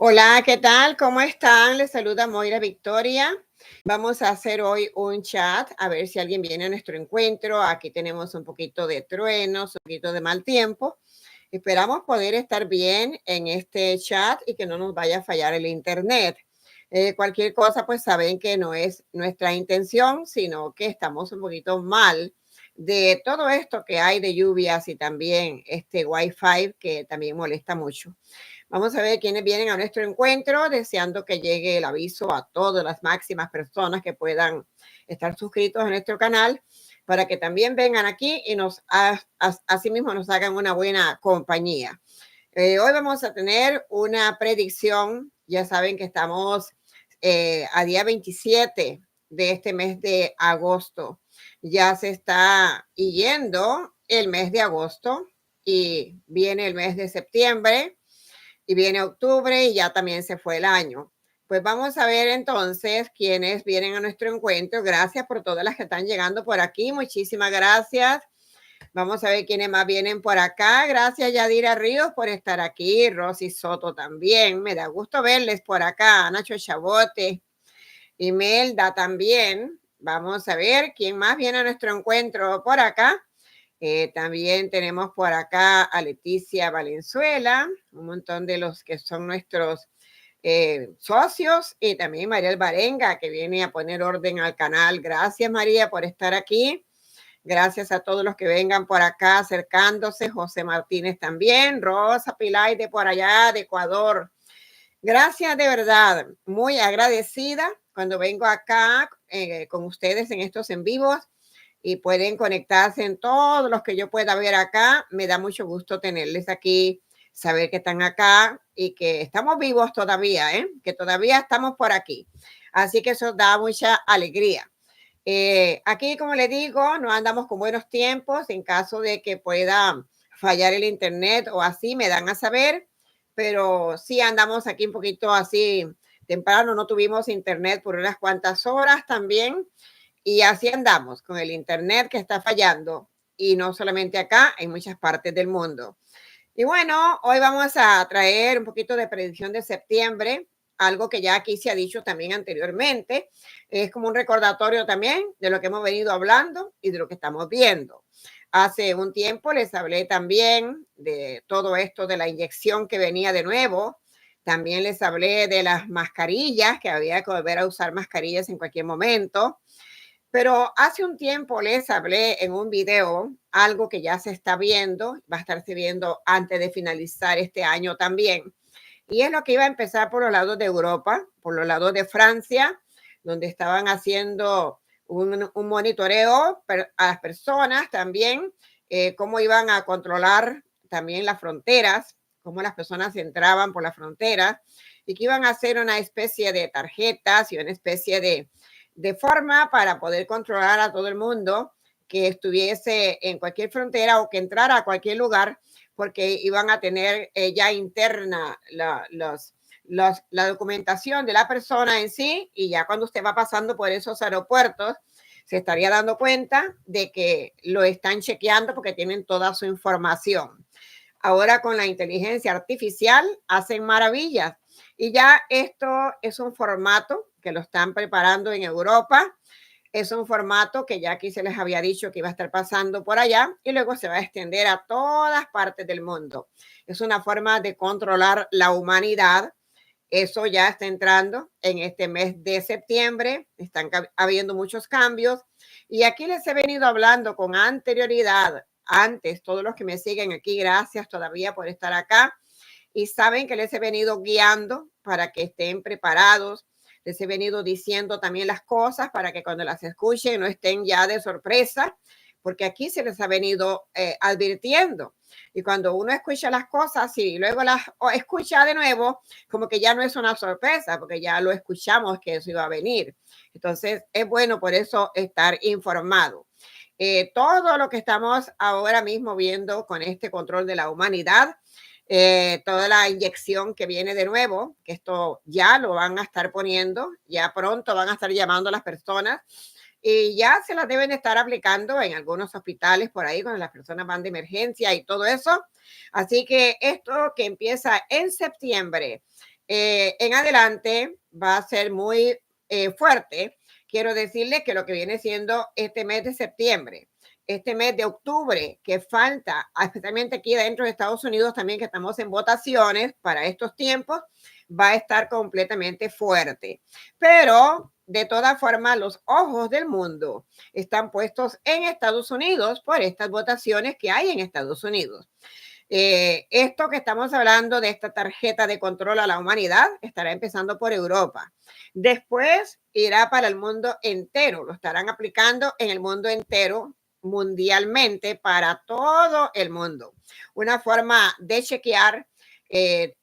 Hola, ¿qué tal? ¿Cómo están? Les saluda Moira Victoria. Vamos a hacer hoy un chat a ver si alguien viene a nuestro encuentro. Aquí tenemos un poquito de truenos, un poquito de mal tiempo. Esperamos poder estar bien en este chat y que no nos vaya a fallar el internet. Cualquier cosa, pues saben que no es nuestra intención, sino que estamos un poquito mal de todo esto que hay de lluvias y también este Wi-Fi que también molesta mucho. Vamos a ver quiénes vienen a nuestro encuentro, deseando que llegue el aviso a todas las máximas personas que puedan estar suscritos a nuestro canal para que también vengan aquí y asimismo nos hagan una buena compañía. Hoy vamos a tener una predicción. Ya saben que estamos a día 27 de este mes de agosto. Ya se está yendo el mes de agosto y viene el mes de septiembre y viene octubre y ya también se fue el año. Pues vamos a ver entonces quiénes vienen a nuestro encuentro. Gracias por todas las que están llegando por aquí. Muchísimas gracias. Vamos a ver quiénes más vienen por acá. Gracias, Yadira Ríos, por estar aquí. Rosy Soto también. Me da gusto verles por acá. Nacho Chabote. Imelda también. Vamos a ver quién más viene a nuestro encuentro por acá. También tenemos por acá a Leticia Valenzuela, un montón de los que son nuestros socios, y también María Alvarenga, que viene a poner orden al canal. Gracias, María, por estar aquí. Gracias a todos los que vengan por acá acercándose. José Martínez también. Rosa Pilay de por allá, de Ecuador. Gracias de verdad. Muy agradecida cuando vengo acá con ustedes en estos en vivos y pueden conectarse en todos los que yo pueda ver acá. Me da mucho gusto tenerles aquí, saber que están acá y que estamos vivos todavía, que todavía estamos por aquí. Así que eso da mucha alegría. Aquí, como les digo, no andamos con buenos tiempos. En caso de que pueda fallar el internet o así, me dan a saber. Pero sí andamos aquí un poquito así temprano. No tuvimos internet por unas cuantas horas también. Y así andamos con el internet que está fallando. Y no solamente acá, en muchas partes del mundo. Y bueno, hoy vamos a traer un poquito de predicción de septiembre, algo que ya aquí se ha dicho también anteriormente. Es como un recordatorio también de lo que hemos venido hablando y de lo que estamos viendo. Hace un tiempo les hablé también de todo esto de la inyección que venía de nuevo. También les hablé de las mascarillas, que había que volver a usar mascarillas en cualquier momento. Pero hace un tiempo les hablé en un video algo que ya se está viendo, va a estarse viendo antes de finalizar este año también. Y es lo que iba a empezar por los lados de Europa, por los lados de Francia, donde estaban haciendo un monitoreo a las personas también, cómo iban a controlar también las fronteras, cómo las personas entraban por las fronteras y que iban a hacer una especie de tarjetas y una especie de forma para poder controlar a todo el mundo que estuviese en cualquier frontera o que entrara a cualquier lugar, porque iban a tener ya interna la documentación de la persona en sí, y ya cuando usted va pasando por esos aeropuertos, se estaría dando cuenta de que lo están chequeando porque tienen toda su información. Ahora con la inteligencia artificial hacen maravillas. Y ya esto es un formato que lo están preparando en Europa. Es un formato que ya aquí se les había dicho que iba a estar pasando por allá y luego se va a extender a todas partes del mundo. Es una forma de controlar la humanidad. Eso ya está entrando en este mes de septiembre. Están habiendo muchos cambios. Y aquí les he venido hablando con anterioridad. Antes, todos los que me siguen aquí, gracias todavía por estar acá. Y saben que les he venido guiando para que estén preparados. Les he venido diciendo también las cosas para que cuando las escuchen no estén ya de sorpresa, porque aquí se les ha venido advirtiendo. Y cuando uno escucha las cosas y luego las escucha de nuevo, como que ya no es una sorpresa, porque ya lo escuchamos que eso iba a venir. Entonces, es bueno por eso estar informado. Todo lo que estamos ahora mismo viendo con este control de la humanidad, toda la inyección que viene de nuevo, que esto ya lo van a estar poniendo, ya pronto van a estar llamando a las personas y ya se las deben estar aplicando en algunos hospitales por ahí cuando las personas van de emergencia y todo eso. Así que esto que empieza en septiembre en adelante va a ser muy fuerte. Quiero decirles que lo que viene siendo este mes de septiembre, este mes de octubre, que falta, especialmente aquí dentro de Estados Unidos también, que estamos en votaciones para estos tiempos, va a estar completamente fuerte. Pero de todas formas, los ojos del mundo están puestos en Estados Unidos por estas votaciones que hay en Estados Unidos. Esto que estamos hablando de esta tarjeta de control a la humanidad estará empezando por Europa. Después irá para el mundo entero. Lo estarán aplicando en el mundo entero, mundialmente, para todo el mundo. Una forma de chequear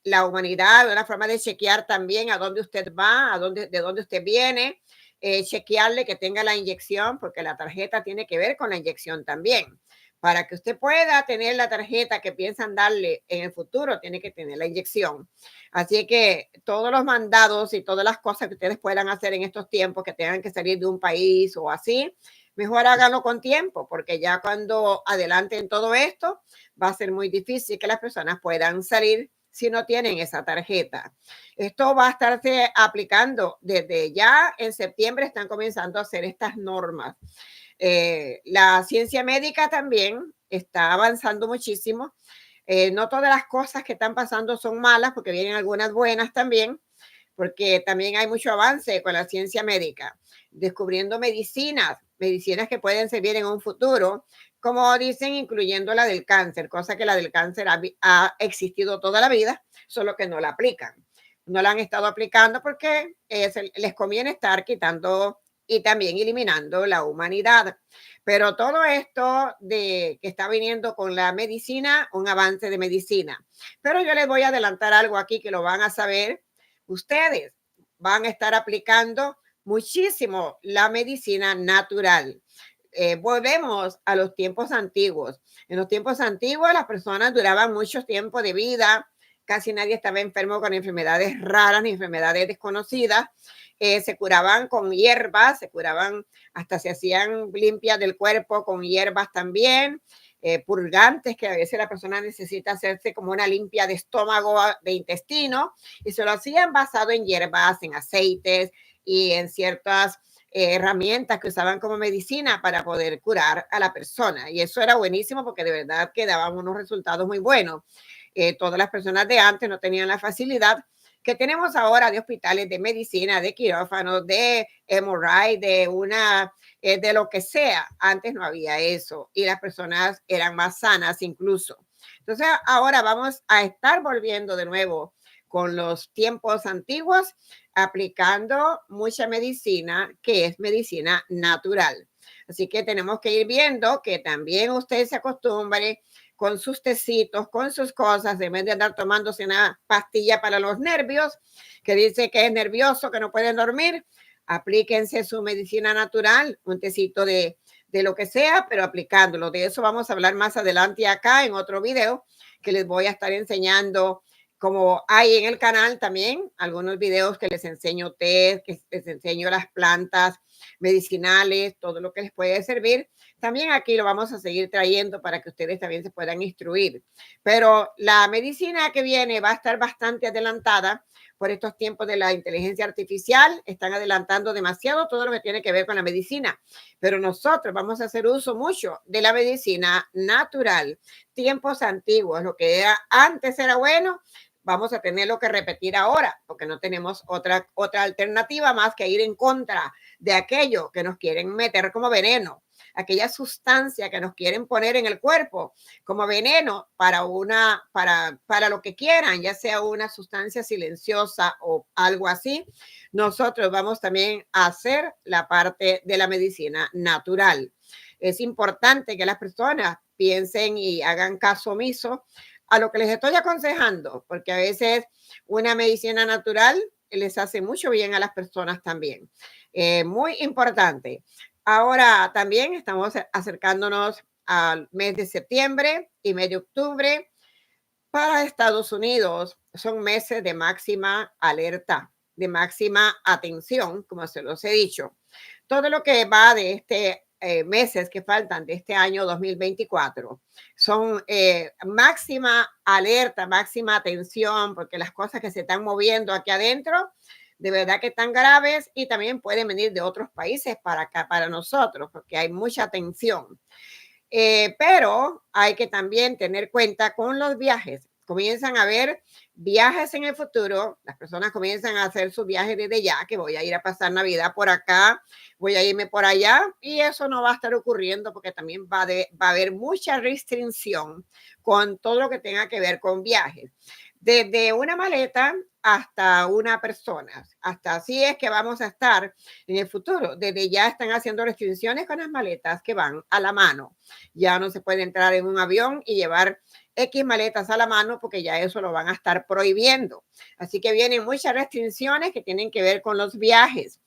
la humanidad, una forma de chequear también a dónde usted va, de dónde usted viene, chequearle que tenga la inyección, porque la tarjeta tiene que ver con la inyección también. Para que usted pueda tener la tarjeta que piensan darle en el futuro, tiene que tener la inyección. Así que todos los mandados y todas las cosas que ustedes puedan hacer en estos tiempos, que tengan que salir de un país o así, mejor háganlo con tiempo, porque ya cuando adelanten todo esto, va a ser muy difícil que las personas puedan salir si no tienen esa tarjeta. Esto va a estarse aplicando desde ya en septiembre, están comenzando a hacer estas normas. La ciencia médica también está avanzando muchísimo. No todas las cosas que están pasando son malas, porque vienen algunas buenas también, porque también hay mucho avance con la ciencia médica, descubriendo medicinas que pueden servir en un futuro, como dicen, incluyendo la del cáncer, cosa que la del cáncer ha existido toda la vida, solo que no la aplican. No la han estado aplicando porque les conviene estar quitando y también eliminando la humanidad. Pero todo esto de que está viniendo con la medicina, un avance de medicina. Pero yo les voy a adelantar algo aquí que lo van a saber. Ustedes van a estar aplicando muchísimo la medicina natural. Volvemos a los tiempos antiguos. En los tiempos antiguos las personas duraban mucho tiempo de vida, casi nadie estaba enfermo con enfermedades raras ni enfermedades desconocidas. Se curaban con hierbas, se curaban, hasta se hacían limpias del cuerpo con hierbas también, purgantes, que a veces la persona necesita hacerse como una limpia de estómago, de intestino, y se lo hacían basado en hierbas, en aceites y en ciertas herramientas que usaban como medicina para poder curar a la persona. Y eso era buenísimo porque de verdad que daban unos resultados muy buenos. Todas las personas de antes no tenían la facilidad que tenemos ahora de hospitales de medicina, de quirófanos, de MRI, de lo que sea. Antes no había eso y las personas eran más sanas incluso. Entonces ahora vamos a estar volviendo de nuevo con los tiempos antiguos, aplicando mucha medicina que es medicina natural. Así que tenemos que ir viendo que también usted se acostumbre con sus tecitos, con sus cosas, en vez de andar tomándose una pastilla para los nervios, que dice que es nervioso, que no pueden dormir, aplíquense su medicina natural, un tecito de lo que sea, pero aplicándolo. De eso vamos a hablar más adelante acá en otro video que les voy a estar enseñando, como hay en el canal también algunos videos que les enseño té, que les enseño las plantas medicinales, todo lo que les puede servir. También aquí lo vamos a seguir trayendo para que ustedes también se puedan instruir. Pero la medicina que viene va a estar bastante adelantada por estos tiempos de la inteligencia artificial. Están adelantando demasiado todo lo que tiene que ver con la medicina. Pero nosotros vamos a hacer uso mucho de la medicina natural. Tiempos antiguos, lo que era, antes era bueno, vamos a tenerlo que repetir ahora, porque no tenemos otra alternativa más que ir en contra de aquello que nos quieren meter como veneno, aquella sustancia que nos quieren poner en el cuerpo como veneno para lo que quieran, ya sea una sustancia silenciosa o algo así. Nosotros vamos también a hacer la parte de la medicina natural. Es importante que las personas piensen y hagan caso omiso a lo que les estoy aconsejando, porque a veces una medicina natural les hace mucho bien a las personas también. Muy importante. Ahora también estamos acercándonos al mes de septiembre y mes de octubre. Para Estados Unidos son meses de máxima alerta, de máxima atención, como se los he dicho. Todo lo que va de este meses que faltan de este año 2024 son máxima alerta, máxima atención, porque las cosas que se están moviendo aquí adentro, de verdad que están graves y también pueden venir de otros países para acá, para nosotros, porque hay mucha tensión. Pero hay que también tener cuenta con los viajes. Comienzan a haber viajes en el futuro, las personas comienzan a hacer sus viajes desde ya, que voy a ir a pasar Navidad por acá, voy a irme por allá, y eso no va a estar ocurriendo porque también va a haber mucha restricción con todo lo que tenga que ver con viajes. Desde una maleta hasta una persona, hasta así es que vamos a estar en el futuro. Desde ya están haciendo restricciones con las maletas que van a la mano. Ya no se puede entrar en un avión y llevar X maletas a la mano porque ya eso lo van a estar prohibiendo. Así que vienen muchas restricciones que tienen que ver con los viajes.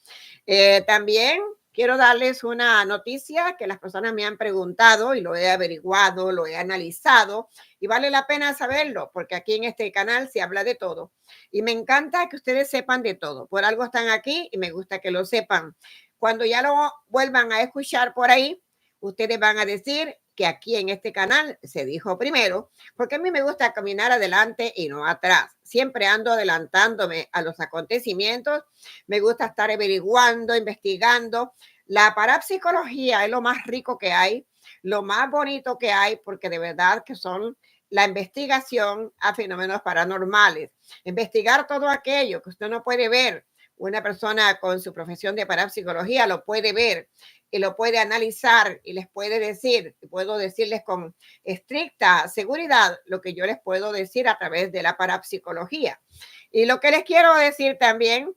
También quiero darles una noticia que las personas me han preguntado y lo he averiguado, lo he analizado y vale la pena saberlo porque aquí en este canal se habla de todo y me encanta que ustedes sepan de todo. Por algo están aquí y me gusta que lo sepan. Cuando ya lo vuelvan a escuchar por ahí, ustedes van a decir que aquí en este canal se dijo primero, porque a mí me gusta caminar adelante y no atrás. Siempre ando adelantándome a los acontecimientos. Me gusta estar averiguando, investigando. La parapsicología es lo más rico que hay, lo más bonito que hay, porque de verdad que son la investigación a fenómenos paranormales. Investigar todo aquello que usted no puede ver. Una persona con su profesión de parapsicología lo puede ver y lo puede analizar y les puede decir, y puedo decirles con estricta seguridad lo que yo les puedo decir a través de la parapsicología. Y lo que les quiero decir también,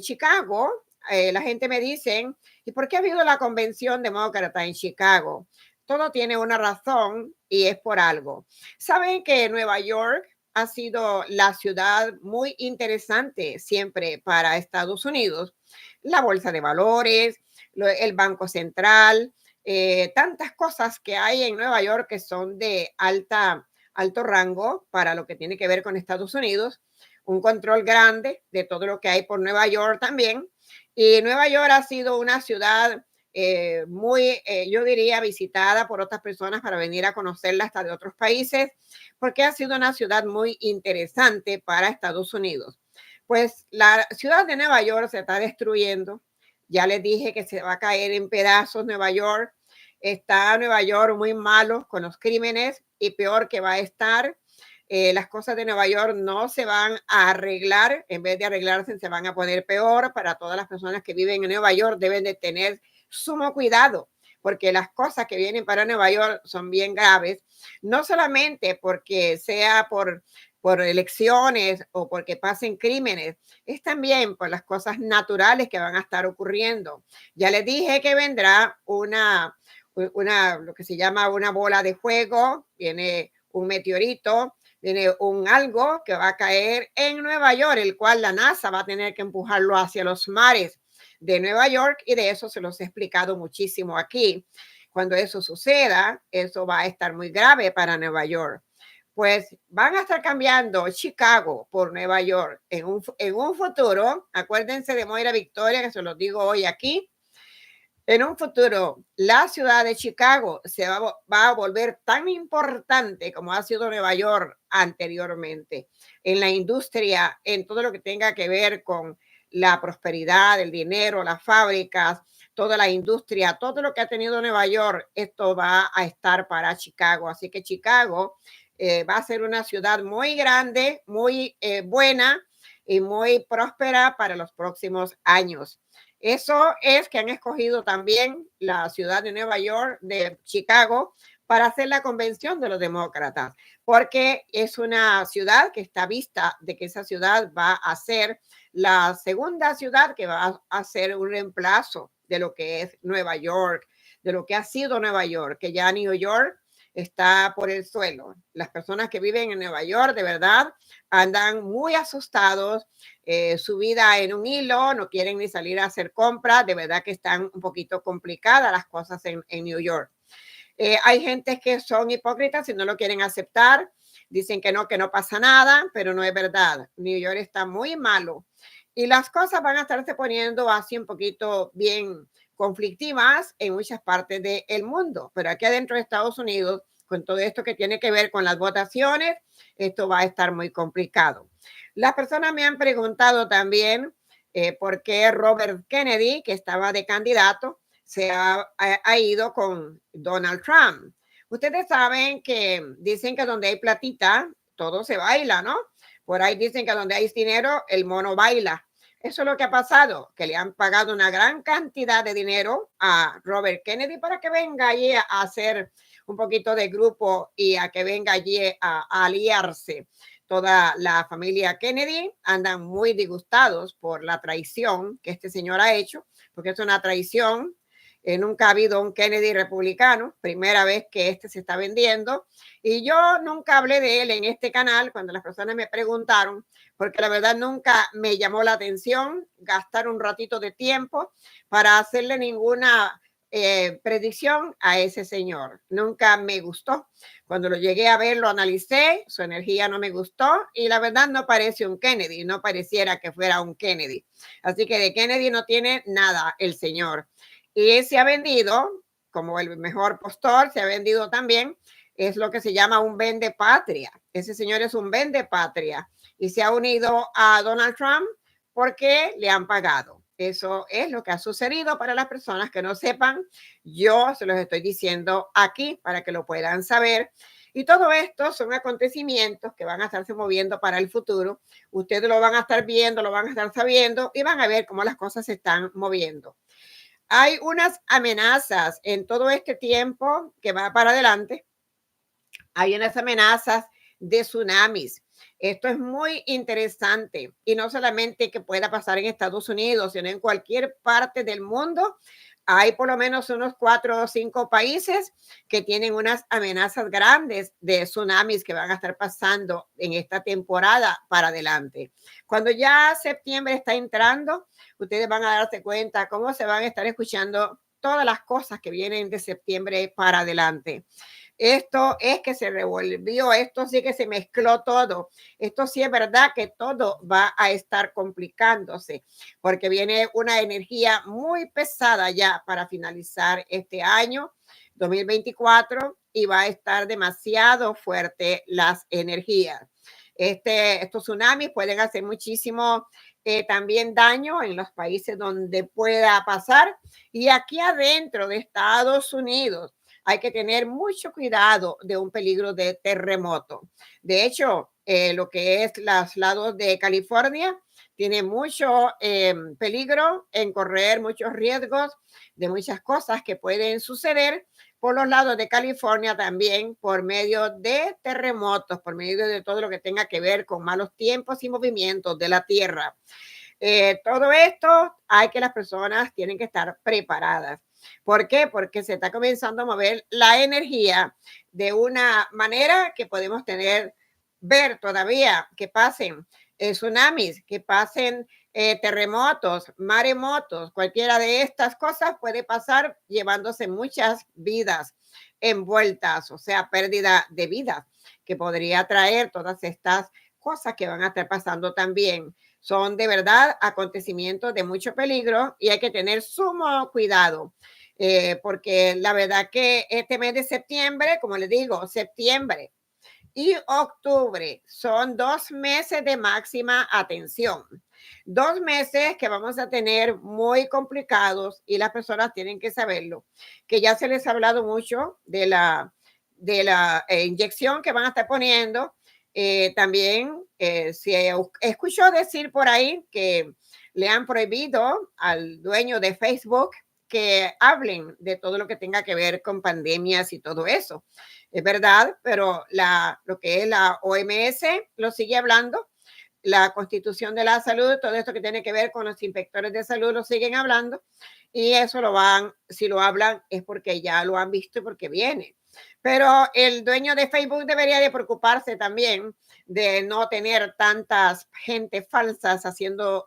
Chicago, la gente me dice, ¿y por qué ha habido la convención demócrata en Chicago? Todo tiene una razón y es por algo. Saben que Nueva York ha sido la ciudad muy interesante siempre para Estados Unidos. La bolsa de valores, el Banco Central, tantas cosas que hay en Nueva York que son de alto rango para lo que tiene que ver con Estados Unidos, un control grande de todo lo que hay por Nueva York también. Y Nueva York ha sido una ciudad muy, yo diría, visitada por otras personas para venir a conocerla hasta de otros países, porque ha sido una ciudad muy interesante para Estados Unidos. Pues la ciudad de Nueva York se está destruyendo. Ya les dije que se va a caer en pedazos Nueva York. Está Nueva York muy malo con los crímenes y peor que va a estar. Las cosas de Nueva York no se van a arreglar, en vez de arreglarse se van a poner peor. Para todas las personas que viven en Nueva York deben de tener sumo cuidado, porque las cosas que vienen para Nueva York son bien graves, no solamente porque sea por elecciones o porque pasen crímenes, es también por las cosas naturales que van a estar ocurriendo. Ya les dije que vendrá lo que se llama una bola de fuego, viene un meteorito, viene un algo que va a caer en Nueva York, el cual la NASA va a tener que empujarlo hacia los mares de Nueva York y de eso se los he explicado muchísimo aquí. Cuando eso suceda, eso va a estar muy grave para Nueva York. Pues van a estar cambiando Chicago por Nueva York en un futuro. Acuérdense de Moira Victoria, que se los digo hoy aquí. En un futuro, la ciudad de Chicago va a volver tan importante como ha sido Nueva York anteriormente en la industria, en todo lo que tenga que ver con la prosperidad, el dinero, las fábricas, toda la industria, todo lo que ha tenido Nueva York, esto va a estar para Chicago. Así que Chicago va a ser una ciudad muy grande, muy buena y muy próspera para los próximos años. Eso es que han escogido también la ciudad de Nueva York, de Chicago, para hacer la convención de los demócratas, porque es una ciudad que está vista de que esa ciudad va a ser la segunda ciudad que va a hacer un reemplazo de lo que es Nueva York, de lo que ha sido Nueva York, que ya New York está por el suelo. Las personas que viven en Nueva York, de verdad, andan muy asustados, su vida en un hilo, no quieren ni salir a hacer compras, de verdad que están un poquito complicadas las cosas en New York. Hay gente que son hipócritas y no lo quieren aceptar, dicen que no pasa nada, pero no es verdad. New York está muy malo y las cosas van a estarse poniendo así un poquito bien conflictivas en muchas partes del mundo, pero aquí adentro de Estados Unidos, con todo esto que tiene que ver con las votaciones, esto va a estar muy complicado. Las personas me han preguntado también por qué Robert Kennedy, que estaba de candidato, ha ido con Donald Trump. Ustedes saben que dicen que donde hay platita, todo se baila, ¿no? Por ahí dicen que donde hay dinero, el mono baila. Eso es lo que ha pasado, que le han pagado una gran cantidad de dinero a Robert Kennedy para que venga allí a hacer un poquito de grupo y a que venga allí a aliarse. Toda la familia Kennedy andan muy disgustados por la traición que este señor ha hecho, porque es una traición. Nunca ha habido un Kennedy republicano, primera vez que este se está vendiendo. Y yo nunca hablé de él en este canal cuando las personas me preguntaron, porque la verdad nunca me llamó la atención gastar un ratito de tiempo para hacerle ninguna predicción a ese señor. Nunca me gustó. Cuando lo llegué a ver, lo analicé, su energía no me gustó y la verdad no parece un Kennedy, no pareciera que fuera un Kennedy. Así que de Kennedy no tiene nada el señor. Y se ha vendido como el mejor postor, se ha vendido también, es lo que se llama un vende patria. Ese señor es un vende patria y se ha unido a Donald Trump porque le han pagado. Eso es lo que ha sucedido. Para las personas que no sepan, yo se los estoy diciendo aquí para que lo puedan saber. Y todo esto son acontecimientos que van a estarse moviendo para el futuro. Ustedes lo van a estar viendo, lo van a estar sabiendo y van a ver cómo las cosas se están moviendo. Hay unas amenazas en todo este tiempo que va para adelante. Hay unas amenazas de tsunamis. Esto es muy interesante y no solamente que pueda pasar en Estados Unidos, sino en cualquier parte del mundo. Hay por lo menos unos 4 o 5 países que tienen unas amenazas grandes de tsunamis que van a estar pasando en esta temporada para adelante. Cuando ya septiembre está entrando, ustedes van a darse cuenta cómo se van a estar escuchando todas las cosas que vienen de septiembre para adelante. Esto es que se revolvió, esto sí que se mezcló todo. Esto sí es verdad que todo va a estar complicándose porque viene una energía muy pesada ya para finalizar este año 2024 y va a estar demasiado fuerte las energías. Estos tsunamis pueden hacer muchísimo también daño en los países donde pueda pasar y aquí adentro de Estados Unidos hay que tener mucho cuidado de un peligro de terremoto. De hecho, lo que es los lados de California tiene mucho peligro en correr muchos riesgos de muchas cosas que pueden suceder por los lados de California también por medio de terremotos, por medio de todo lo que tenga que ver con malos tiempos y movimientos de la tierra. Todo esto hay que las personas tienen que estar preparadas. ¿Por qué? Porque se está comenzando a mover la energía de una manera que podemos ver todavía que pasen tsunamis, que pasen terremotos, maremotos, cualquiera de estas cosas puede pasar llevándose muchas vidas envueltas, o sea, pérdida de vidas que podría traer todas estas cosas que van a estar pasando también. Son de verdad acontecimientos de mucho peligro y hay que tener sumo cuidado. Porque la verdad que este mes de septiembre, como les digo, septiembre y octubre son 2 meses de máxima atención. 2 meses que vamos a tener muy complicados y las personas tienen que saberlo, que ya se les ha hablado mucho de la inyección que van a estar poniendo. También se escuchó decir por ahí que le han prohibido al dueño de Facebook que hablen de todo lo que tenga que ver con pandemias y todo eso. Es verdad, pero lo que es la OMS lo sigue hablando, la Constitución de la Salud, todo esto que tiene que ver con los inspectores de salud lo siguen hablando y eso si lo hablan es porque ya lo han visto y porque viene. Pero el dueño de Facebook debería de preocuparse también de no tener tantas gente falsas haciendo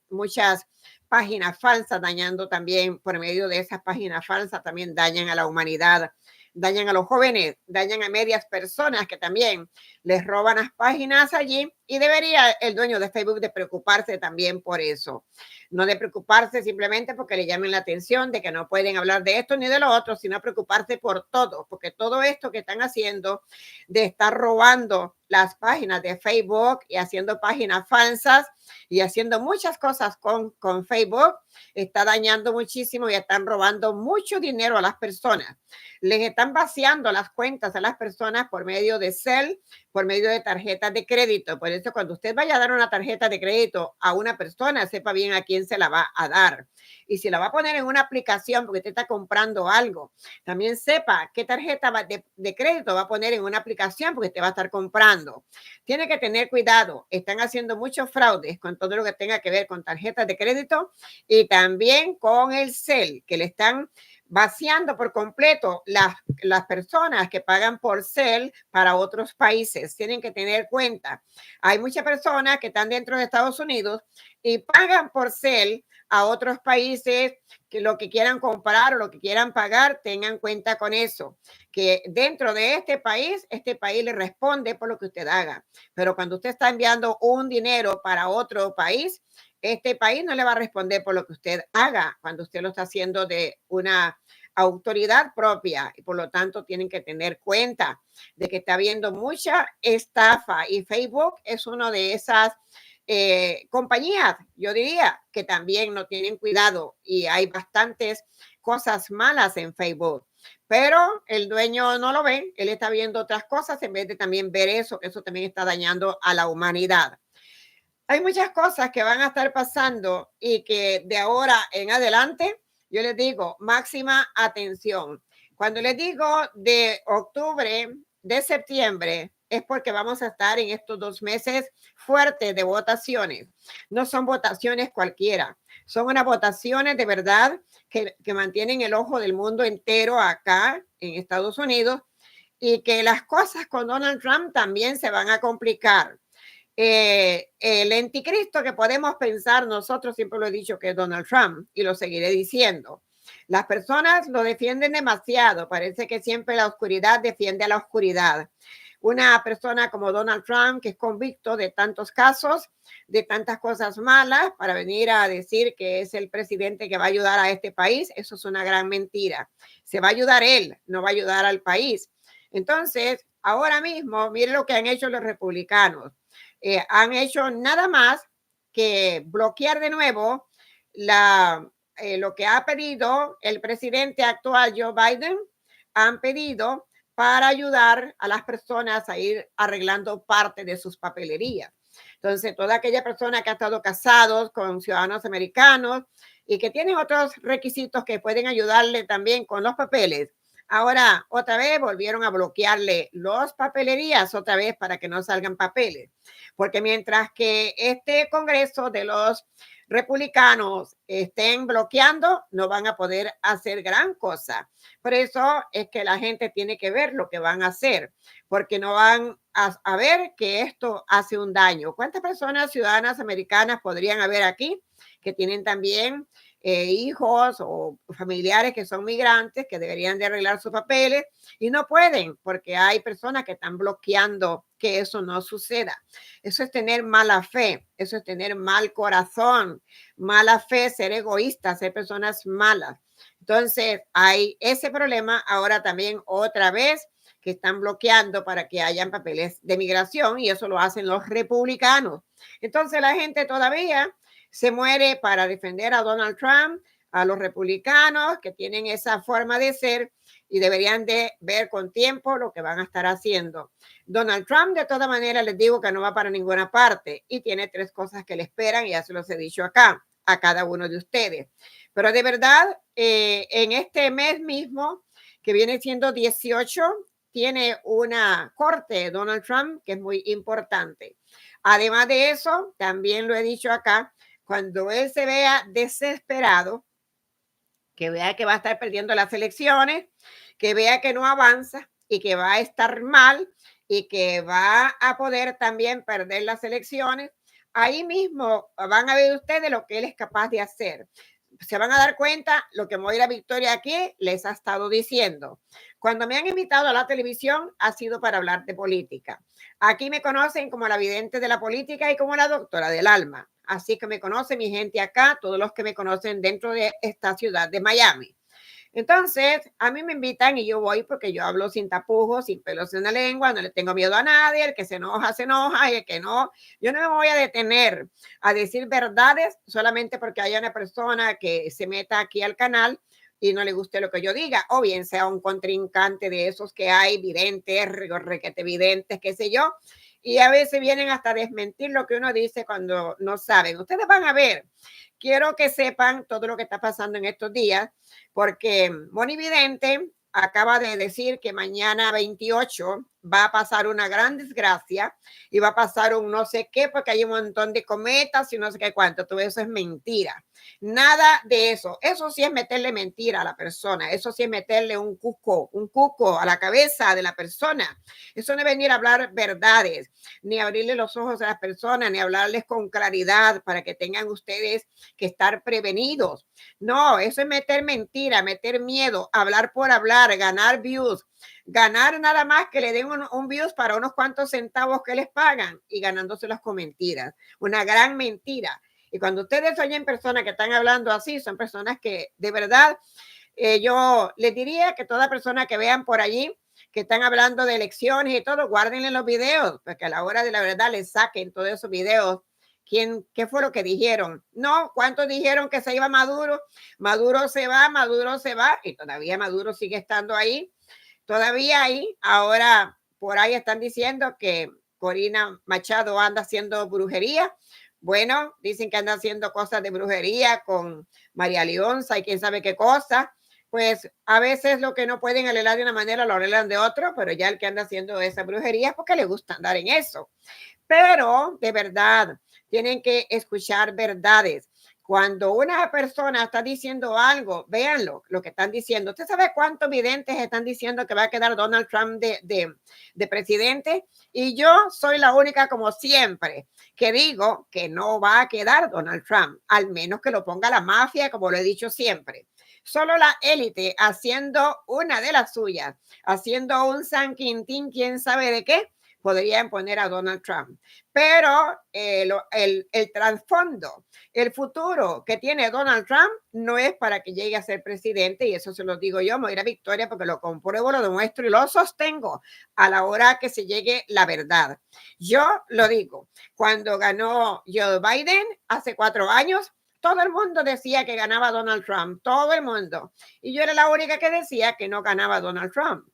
muchas páginas falsas, dañando también por medio de esas páginas falsas, también dañan a la humanidad dañan a los jóvenes, dañan a medias personas que también les roban las páginas allí y debería el dueño de Facebook de preocuparse también por eso. No de preocuparse simplemente porque le llamen la atención de que no pueden hablar de esto ni de lo otro, sino preocuparse por todo, porque todo esto que están haciendo de estar robando las páginas de Facebook y haciendo páginas falsas y haciendo muchas cosas con Facebook, está dañando muchísimo y están robando mucho dinero a las personas. Les están vaciando las cuentas a las personas por medio de Cel, por medio de tarjetas de crédito. Por eso cuando usted vaya a dar una tarjeta de crédito a una persona, sepa bien a quién se la va a dar. Y si la va a poner en una aplicación porque usted está comprando algo, también sepa qué tarjeta de crédito va a poner en una aplicación porque usted va a estar comprando. Tiene que tener cuidado. Están haciendo muchos fraudes con todo lo que tenga que ver con tarjetas de crédito y también con el Cel, que le están vaciando por completo las personas que pagan por Cel para otros países. Tienen que tener cuenta. Hay muchas personas que están dentro de Estados Unidos y pagan por Cel a otros países que lo que quieran comprar o lo que quieran pagar, tengan cuenta con eso, que dentro de este país le responde por lo que usted haga. Pero cuando usted está enviando un dinero para otro país, este país no le va a responder por lo que usted haga cuando usted lo está haciendo de una autoridad propia y por lo tanto tienen que tener cuenta de que está habiendo mucha estafa y Facebook es una de esas compañías, yo diría, que también no tienen cuidado y hay bastantes cosas malas en Facebook, pero el dueño no lo ve, él está viendo otras cosas en vez de también ver eso, que eso también está dañando a la humanidad. Hay muchas cosas que van a estar pasando y que de ahora en adelante, yo les digo, máxima atención. Cuando les digo de octubre, de septiembre, es porque vamos a estar en estos 2 meses fuertes de votaciones. No son votaciones cualquiera, son unas votaciones de verdad que mantienen el ojo del mundo entero acá en Estados Unidos y que las cosas con Donald Trump también se van a complicar. El anticristo que podemos pensar nosotros, siempre lo he dicho que es Donald Trump y lo seguiré diciendo. Las personas lo defienden demasiado, parece que siempre la oscuridad defiende a la oscuridad. Una persona como Donald Trump, que es convicto de tantos casos, de tantas cosas malas, para venir a decir que es el presidente que va a ayudar a este país, eso es una gran mentira. Se va a ayudar él, no va a ayudar al país. Entonces, ahora mismo, miren lo que han hecho los republicanos. Han hecho nada más que bloquear de nuevo lo que ha pedido el presidente actual Joe Biden, han pedido para ayudar a las personas a ir arreglando parte de sus papelerías. Entonces, toda aquella persona que ha estado casados con ciudadanos americanos y que tienen otros requisitos que pueden ayudarle también con los papeles, ahora otra vez volvieron a bloquearle los papelerías otra vez para que no salgan papeles. Porque mientras que este Congreso de los republicanos estén bloqueando, no van a poder hacer gran cosa. Por eso es que la gente tiene que ver lo que van a hacer, porque no van a ver que esto hace un daño. ¿Cuántas personas ciudadanas americanas podrían haber aquí que tienen también hijos o familiares que son migrantes que deberían de arreglar sus papeles y no pueden porque hay personas que están bloqueando que eso no suceda? Eso es tener mala fe, eso es tener mal corazón, mala fe, ser egoísta, ser personas malas. Entonces hay ese problema ahora también otra vez que están bloqueando para que hayan papeles de migración y eso lo hacen los republicanos. Entonces la gente todavía se muere para defender a Donald Trump, a los republicanos que tienen esa forma de ser y deberían de ver con tiempo lo que van a estar haciendo. Donald Trump, de todas maneras, les digo que no va para ninguna parte y tiene 3 cosas que le esperan y ya se los he dicho acá a cada uno de ustedes. Pero de verdad, en este mes mismo, que viene siendo 18, tiene una corte Donald Trump que es muy importante. Además de eso, también lo he dicho acá, cuando él se vea desesperado, que vea que va a estar perdiendo las elecciones, que vea que no avanza y que va a estar mal y que va a poder también perder las elecciones, ahí mismo van a ver ustedes lo que él es capaz de hacer. se van a dar cuenta lo que Moira Victoria aquí les ha estado diciendo. Cuando me han invitado a la televisión ha sido para hablar de política. Aquí me conocen como la vidente de la política y como la doctora del alma. Así que me conoce mi gente acá, todos los que me conocen dentro de esta ciudad de Miami. Entonces, a mí me invitan y yo voy porque yo hablo sin tapujos, sin pelos en la lengua, no le tengo miedo a nadie, el que se enoja, y el que no, yo no me voy a detener a decir verdades solamente porque haya una persona que se meta aquí al canal y no le guste lo que yo diga, o bien sea un contrincante de esos que hay, videntes, requete videntes, qué sé yo, y a veces vienen hasta desmentir lo que uno dice cuando no saben. Ustedes van a ver, quiero que sepan todo lo que está pasando en estos días, porque Moni Vidente acaba de decir que mañana 28 va a pasar una gran desgracia y va a pasar un no sé qué porque hay un montón de cometas y no sé qué cuánto. Todo eso es mentira. Nada de eso. Eso sí es meterle mentira a la persona. Eso sí es meterle un cuco a la cabeza de la persona. Eso no es venir a hablar verdades, ni abrirle los ojos a las personas, ni hablarles con claridad para que tengan ustedes que estar prevenidos. No, eso es meter mentira, meter miedo, hablar por hablar, ganar views, ganar nada más que le den un views para unos cuantos centavos que les pagan y ganándoselos con mentiras. Una gran mentira. Y cuando ustedes oyen personas que están hablando así, son personas que de verdad, yo les diría que toda persona que vean por allí, que están hablando de elecciones y todo, guárdenle los videos, porque a la hora de la verdad les saquen todos esos videos. ¿Qué fue lo que dijeron? No, ¿cuántos dijeron que se iba Maduro? Maduro se va, y todavía Maduro sigue estando ahí, todavía ahí. Ahora por ahí están diciendo que Corina Machado anda haciendo brujería. Bueno, dicen que anda haciendo cosas de brujería con María Leonza y quién sabe qué cosa. Pues a veces lo que no pueden arreglar de una manera lo arreglan de otra, pero ya el que anda haciendo esa brujería es porque le gusta andar en eso. Pero de verdad, tienen que escuchar verdades. Cuando una persona está diciendo algo, véanlo, lo que están diciendo. ¿Usted sabe cuántos videntes están diciendo que va a quedar Donald Trump de presidente? Y yo soy la única, como siempre, que digo que no va a quedar Donald Trump, al menos que lo ponga la mafia, como lo he dicho siempre. Solo la élite haciendo una de las suyas, haciendo un San Quintín, quién sabe de qué, podrían poner a Donald Trump. Pero el trasfondo, el futuro que tiene Donald Trump no es para que llegue a ser presidente, y eso se lo digo yo, Moira Victoria, porque lo compruebo, lo demuestro y lo sostengo a la hora que se llegue la verdad. Yo lo digo, cuando ganó Joe Biden hace 4 años, todo el mundo decía que ganaba Donald Trump, todo el mundo. Y yo era la única que decía que no ganaba Donald Trump.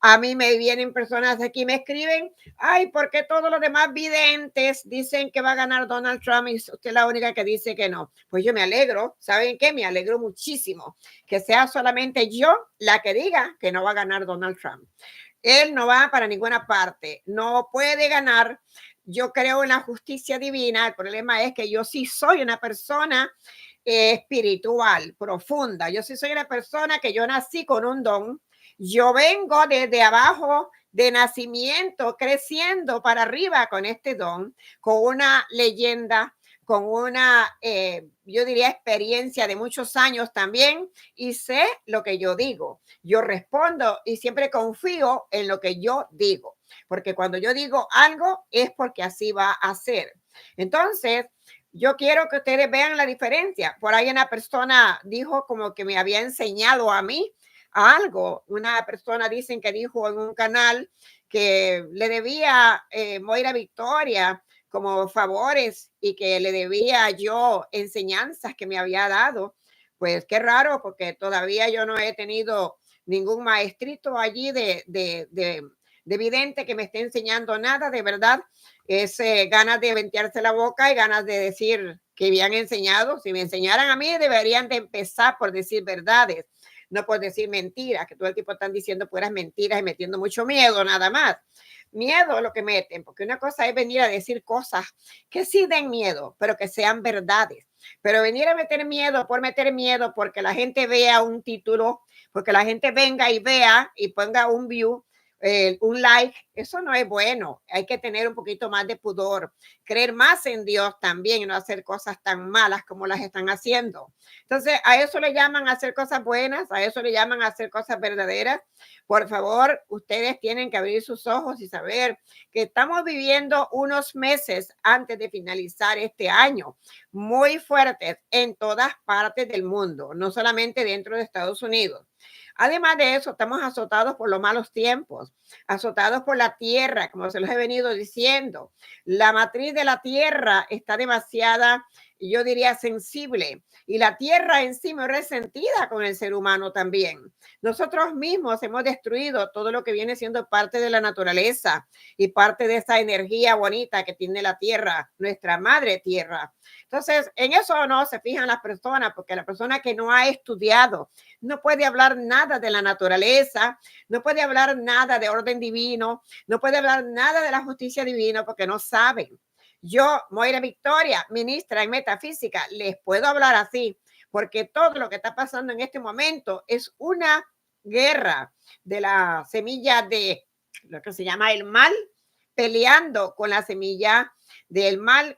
A mí me vienen personas aquí, me escriben, ay, ¿por qué todos los demás videntes dicen que va a ganar Donald Trump y usted es la única que dice que no? Pues yo me alegro, ¿saben qué? Me alegro muchísimo que sea solamente yo la que diga que no va a ganar Donald Trump. Él no va para ninguna parte, no puede ganar. Yo creo en la justicia divina. El problema es que yo sí soy una persona espiritual, profunda. Yo sí soy una persona que yo nací con un don. Yo vengo desde abajo de nacimiento, creciendo para arriba con este don, con una leyenda, con una, yo diría, experiencia de muchos años también, y sé lo que yo digo. Yo respondo y siempre confío en lo que yo digo, porque cuando yo digo algo es porque así va a ser. Entonces, yo quiero que ustedes vean la diferencia. Por ahí una persona dijo como que me había enseñado a mí algo. Una persona dicen que dijo en un canal que le debía Moira Victoria como favores y que le debía yo enseñanzas que me había dado. Pues qué raro, porque todavía yo no he tenido ningún maestrito allí de vidente que me esté enseñando nada, de verdad. Es ganas de ventearse la boca y ganas de decir que me han enseñado. Si me enseñaran a mí, deberían de empezar por decir verdades, no por decir mentiras, que todo el tiempo están diciendo puras mentiras y metiendo mucho miedo, nada más. Miedo es lo que meten, porque una cosa es venir a decir cosas que sí den miedo, pero que sean verdades. Pero venir a meter miedo, porque la gente vea un título, porque la gente venga y vea y ponga un view, un like, eso no es bueno. Hay que tener un poquito más de pudor, creer más en Dios también y no hacer cosas tan malas como las están haciendo. Entonces, a eso le llaman hacer cosas buenas, a eso le llaman hacer cosas verdaderas. Por favor, ustedes tienen que abrir sus ojos y saber que estamos viviendo unos meses antes de finalizar este año muy fuertes en todas partes del mundo, no solamente dentro de Estados Unidos. Además de eso, estamos azotados por los malos tiempos, azotados por la tierra, como se los he venido diciendo. La matriz de la tierra está demasiada, yo diría, sensible. Y la tierra en sí muy resentida con el ser humano también. Nosotros mismos hemos destruido todo lo que viene siendo parte de la naturaleza y parte de esa energía bonita que tiene la tierra, nuestra madre tierra. Entonces, en eso no se fijan las personas, porque la persona que no ha estudiado no puede hablar nada de la naturaleza, no puede hablar nada de orden divino, no puede hablar nada de la justicia divina porque no saben. Yo, Moira Victoria, ministra en metafísica, les puedo hablar así, porque todo lo que está pasando en este momento es una guerra de la semilla de lo que se llama el mal, peleando con la semilla del mal,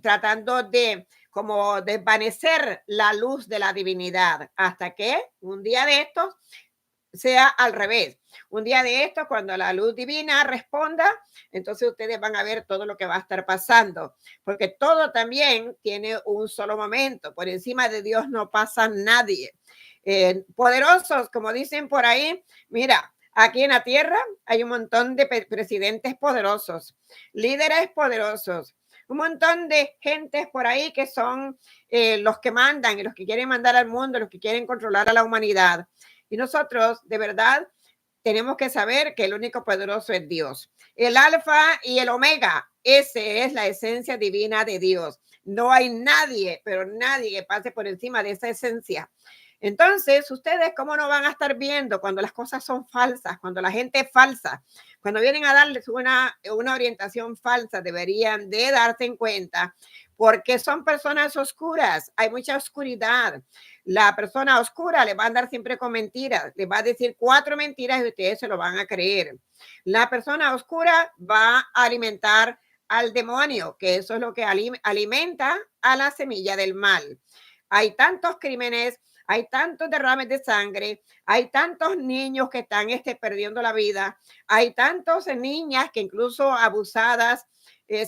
tratando de como desvanecer la luz de la divinidad hasta que un día de estos sea al revés. Un día de estos, cuando la luz divina responda, entonces ustedes van a ver todo lo que va a estar pasando, porque todo también tiene un solo momento. Por encima de Dios no pasa nadie. Poderosos, como dicen por ahí, mira, aquí en la tierra hay un montón de presidentes poderosos, líderes poderosos, un montón de gentes por ahí que son los que mandan y los que quieren mandar al mundo, los que quieren controlar a la humanidad. Y nosotros, de verdad, tenemos que saber que el único poderoso es Dios. El alfa y el omega, esa es la esencia divina de Dios. No hay nadie, pero nadie que pase por encima de esa esencia. Entonces, ustedes, ¿cómo no van a estar viendo cuando las cosas son falsas, cuando la gente es falsa? Cuando vienen a darles una orientación falsa, deberían de darse en cuenta porque son personas oscuras, hay mucha oscuridad. La persona oscura le va a andar siempre con mentiras, le va a decir 4 mentiras y ustedes se lo van a creer. La persona oscura va a alimentar al demonio, que eso es lo que alimenta a la semilla del mal. Hay tantos crímenes, hay tantos derrames de sangre, hay tantos niños que están perdiendo la vida, hay tantas niñas que incluso abusadas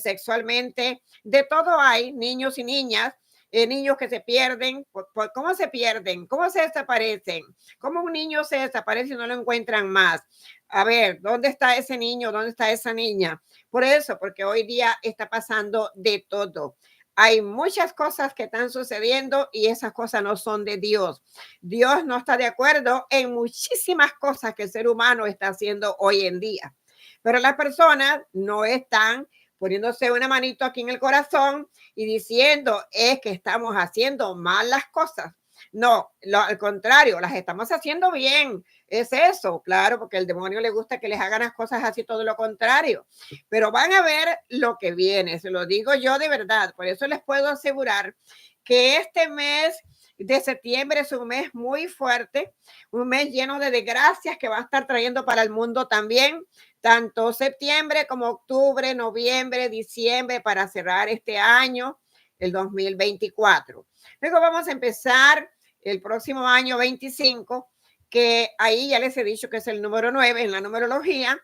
sexualmente, de todo hay, niños y niñas, niños que se pierden. ¿Cómo se pierden? ¿Cómo se desaparecen? ¿Cómo un niño se desaparece y no lo encuentran más? A ver, ¿dónde está ese niño? ¿Dónde está esa niña? Por eso, porque hoy día está pasando de todo. Hay muchas cosas que están sucediendo y esas cosas no son de Dios. Dios no está de acuerdo en muchísimas cosas que el ser humano está haciendo hoy en día. Pero las personas no están poniéndose una manito aquí en el corazón y diciendo es que estamos haciendo mal las cosas. No, al contrario, las estamos haciendo bien. Es eso, claro, porque al demonio le gusta que les hagan las cosas así, todo lo contrario. Pero van a ver lo que viene, se lo digo yo de verdad. Por eso les puedo asegurar que este mes de septiembre es un mes muy fuerte, un mes lleno de desgracias que va a estar trayendo para el mundo también, tanto septiembre como octubre, noviembre, diciembre, para cerrar este año, el 2024. Luego vamos a empezar el próximo año 25, que ahí ya les he dicho que es el número 9 en la numerología.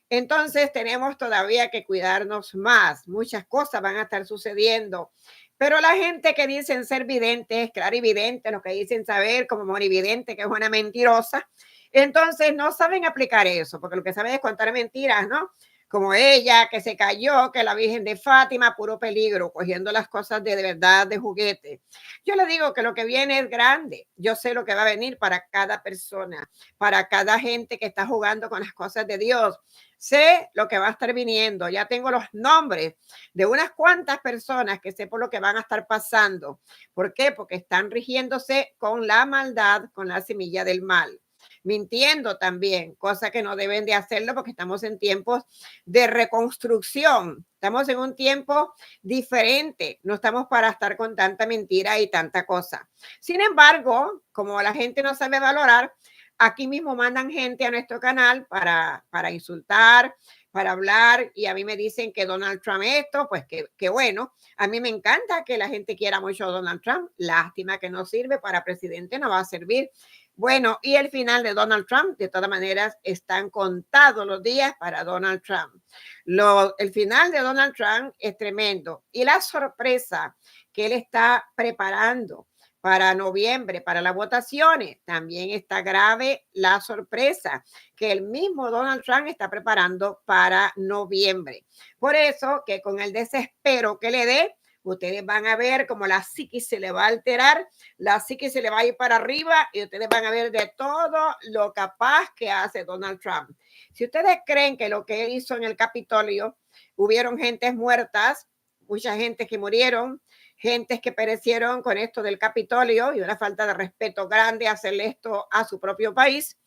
Entonces tenemos todavía que cuidarnos más. Muchas cosas van a estar sucediendo. Pero la gente que dicen ser videntes, clarividentes, los que dicen saber como morividente, que es una mentirosa, entonces no saben aplicar eso, porque lo que saben es contar mentiras, ¿no? Como ella, que se cayó, que la Virgen de Fátima, puro peligro, cogiendo las cosas de verdad de juguete. Yo le digo que lo que viene es grande. Yo sé lo que va a venir para cada persona, para cada gente que está jugando con las cosas de Dios. Sé lo que va a estar viniendo. Ya tengo los nombres de unas cuantas personas que sé por lo que van a estar pasando. ¿Por qué? Porque están rigiéndose con la maldad, con la semilla del mal, mintiendo también, cosa que no deben de hacerlo porque estamos en tiempos de reconstrucción, estamos en un tiempo diferente, no estamos para estar con tanta mentira y tanta cosa. Sin embargo, como la gente no sabe valorar, aquí mismo mandan gente a nuestro canal para insultar, para hablar, y a mí me dicen que Donald Trump esto, pues que bueno, a mí me encanta que la gente quiera mucho a Donald Trump, lástima que no sirve para presidente, no va a servir. Bueno, y el final de Donald Trump, de todas maneras, están contados los días para Donald Trump. El final de Donald Trump es tremendo. Y la sorpresa que él está preparando para noviembre, para las votaciones, también está grave la sorpresa que el mismo Donald Trump está preparando para noviembre. Por eso que con el desespero que le dé, ustedes van a ver como la psiquis se le va a alterar, la psiquis se le va a ir para arriba y ustedes van a ver de todo lo capaz que hace Donald Trump. Si ustedes creen que lo que él hizo en el Capitolio, hubieron gentes muertas, mucha gente que murieron, gentes que perecieron con esto del Capitolio y una falta de respeto grande hacerle esto a su propio país.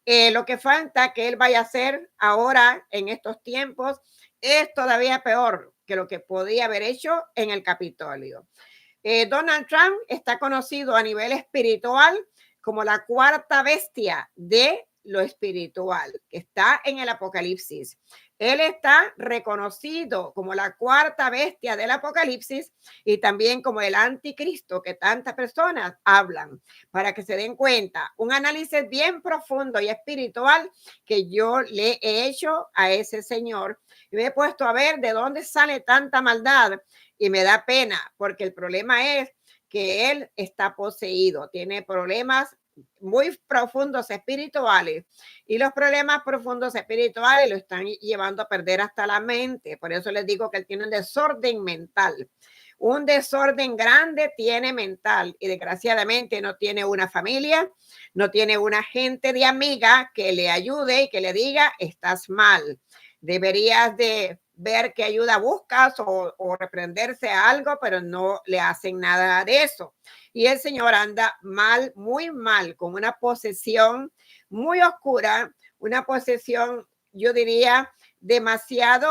Lo que falta que él vaya a hacer ahora en estos tiempos es todavía peor que lo que podía haber hecho en el Capitolio. Donald Trump está conocido a nivel espiritual como la cuarta bestia de lo espiritual, que está en el Apocalipsis. Él está reconocido como la cuarta bestia del Apocalipsis y también como el anticristo que tantas personas hablan, para que se den cuenta. Un análisis bien profundo y espiritual que yo le he hecho a ese señor. Me he puesto a ver de dónde sale tanta maldad y me da pena porque el problema es que él está poseído, tiene problemas muy profundos espirituales y los problemas profundos espirituales lo están llevando a perder hasta la mente. Por eso les digo que él tiene un desorden mental. Un desorden grande tiene mental y desgraciadamente no tiene una familia, no tiene una gente de amiga que le ayude y que le diga estás mal. Deberías de ver qué ayuda buscas o reprenderse a algo, pero no le hacen nada de eso. Y el señor anda mal, muy mal, con una posesión muy oscura, una posesión, yo diría, demasiado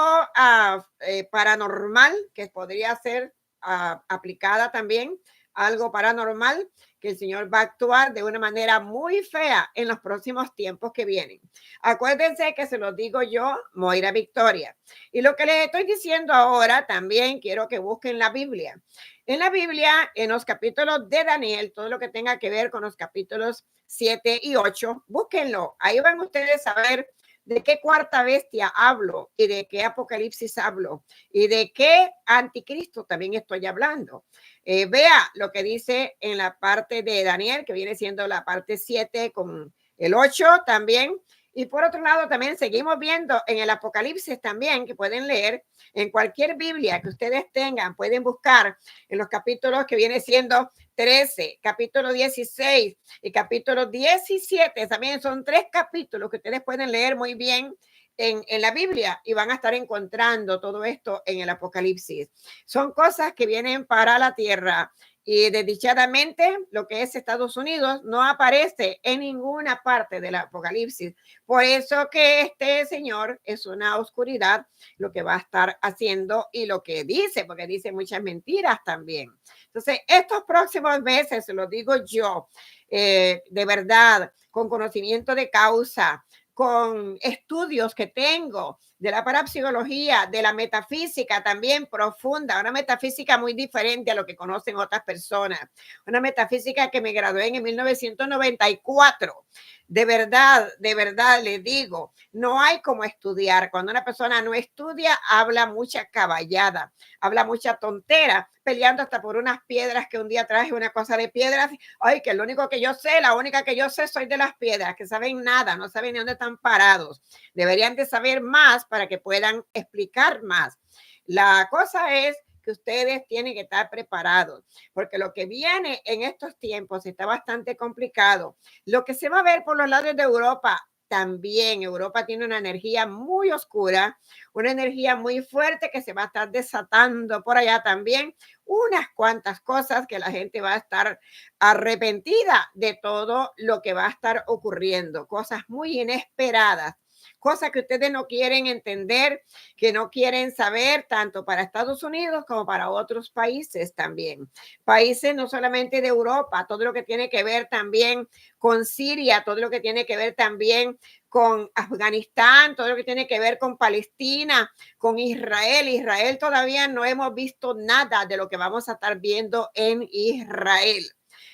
paranormal, que podría ser aplicada también, algo paranormal, que el Señor va a actuar de una manera muy fea en los próximos tiempos que vienen. Acuérdense que se los digo yo, Moira Victoria. Y lo que les estoy diciendo ahora, también quiero que busquen la Biblia. En la Biblia, en los capítulos de Daniel, todo lo que tenga que ver con los capítulos 7 y 8, búsquenlo. Ahí van ustedes a ver de qué cuarta bestia hablo y de qué apocalipsis hablo y de qué anticristo también estoy hablando. Vea lo que dice en la parte de Daniel, que viene siendo la parte 7 con el 8 también. Y por otro lado, también seguimos viendo en el Apocalipsis también, que pueden leer en cualquier Biblia que ustedes tengan, pueden buscar en los capítulos que viene siendo 13, capítulo 16 y capítulo 17. También son 3 capítulos que ustedes pueden leer muy bien en la Biblia y van a estar encontrando todo esto en el Apocalipsis. Son cosas que vienen para la tierra y desdichadamente lo que es Estados Unidos no aparece en ninguna parte del Apocalipsis. Por eso que este señor es una oscuridad lo que va a estar haciendo y lo que dice, porque dice muchas mentiras también. Entonces, estos próximos meses, se lo digo yo, de verdad, con conocimiento de causa, con estudios que tengo de la parapsicología, de la metafísica también profunda, una metafísica muy diferente a lo que conocen otras personas, una metafísica que me gradué en 1994. De verdad les digo, no hay como estudiar. Cuando una persona no estudia, habla mucha caballada, habla mucha tontera, peleando hasta por unas piedras que un día traje una cosa de piedras. Ay, que lo único que yo sé, la única que yo sé soy de las piedras, que saben nada, no saben ni dónde están parados. Deberían de saber más para que puedan explicar más. La cosa es que ustedes tienen que estar preparados, porque lo que viene en estos tiempos está bastante complicado. Lo que se va a ver por los lados de Europa, también Europa tiene una energía muy oscura, una energía muy fuerte que se va a estar desatando por allá también, unas cuantas cosas que la gente va a estar arrepentida de todo lo que va a estar ocurriendo, cosas muy inesperadas, cosas que ustedes no quieren entender, que no quieren saber, tanto para Estados Unidos como para otros países también. Países no solamente de Europa, todo lo que tiene que ver también con Siria, todo lo que tiene que ver también con Afganistán, todo lo que tiene que ver con Palestina, con Israel. Israel todavía no hemos visto nada de lo que vamos a estar viendo en Israel.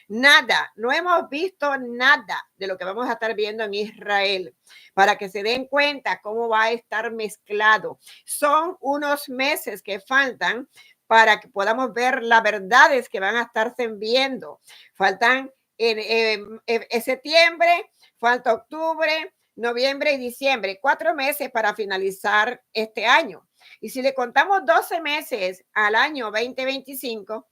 Nada, no hemos visto nada de lo que vamos a estar viendo en Israel, para que se den cuenta cómo va a estar mezclado. Son unos meses que faltan para que podamos ver las verdades que van a estarse viendo. Faltan en septiembre, falta octubre, noviembre y diciembre, 4 meses para finalizar este año. Y si le contamos 12 meses al año 2025,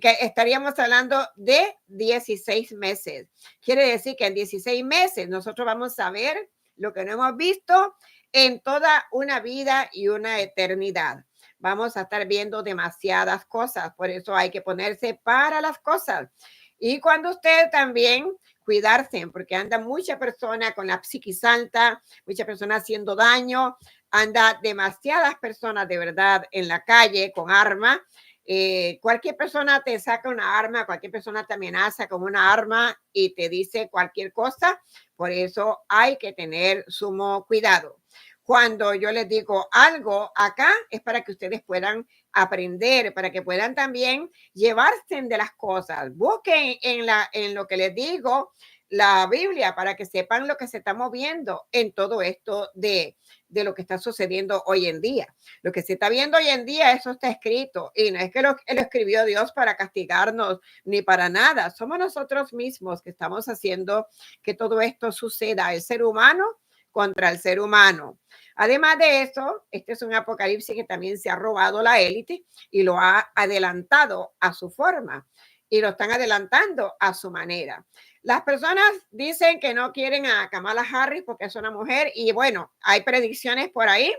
que estaríamos hablando de 16 meses. Quiere decir que en 16 meses nosotros vamos a ver lo que no hemos visto en toda una vida y una eternidad. Vamos a estar viendo demasiadas cosas, por eso hay que ponerse para las cosas. Y cuando usted también cuidarse, porque anda mucha persona con la psiquis alta, mucha persona haciendo daño, anda demasiadas personas de verdad en la calle con armas. Cualquier persona te saca una arma, cualquier persona te amenaza con una arma y te dice cualquier cosa. Por eso hay que tener sumo cuidado. Cuando yo les digo algo acá es para que ustedes puedan aprender, para que puedan también llevarse de las cosas. Busquen en lo que les digo la Biblia para que sepan lo que se está moviendo en todo esto de lo que está sucediendo hoy en día. Lo que se está viendo hoy en día, eso está escrito. Y no es que lo escribió Dios para castigarnos ni para nada. Somos nosotros mismos que estamos haciendo que todo esto suceda. El ser humano contra el ser humano. Además de eso, este es un apocalipsis que también se ha robado la élite y lo ha adelantado a su forma y lo están adelantando a su manera. Las personas dicen que no quieren a Kamala Harris porque es una mujer y bueno, hay predicciones por ahí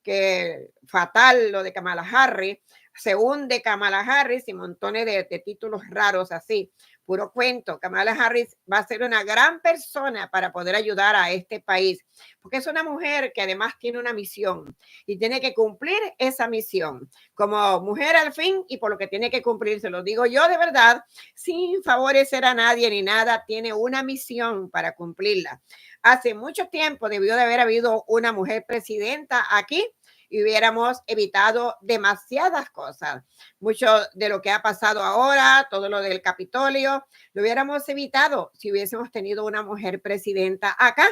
que fatal lo de Kamala Harris, se hunde Kamala Harris y montones de títulos raros así, puro cuento. Kamala Harris va a ser una gran persona para poder ayudar a este país, porque es una mujer que además tiene una misión y tiene que cumplir esa misión como mujer al fin y por lo que tiene que cumplir, se lo digo yo de verdad, sin favorecer a nadie ni nada, tiene una misión para cumplirla. Hace mucho tiempo debió de haber habido una mujer presidenta aquí y hubiéramos evitado demasiadas cosas. Mucho de lo que ha pasado ahora, todo lo del Capitolio, lo hubiéramos evitado si hubiésemos tenido una mujer presidenta acá.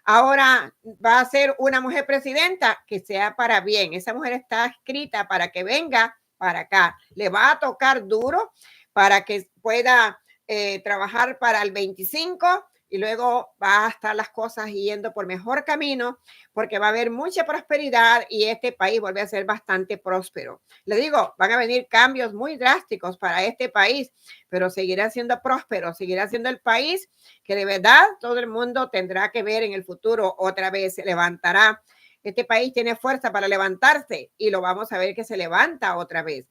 Ahora va a ser una mujer presidenta que sea para bien. Esa mujer está escrita para que venga para acá. Le va a tocar duro para que pueda trabajar para el 25 y luego va a estar las cosas yendo por mejor camino porque va a haber mucha prosperidad y este país vuelve a ser bastante próspero. Le digo, van a venir cambios muy drásticos para este país, pero seguirá siendo próspero, seguirá siendo el país que de verdad todo el mundo tendrá que ver en el futuro. Otra vez se levantará. Este país tiene fuerza para levantarse y lo vamos a ver que se levanta otra vez.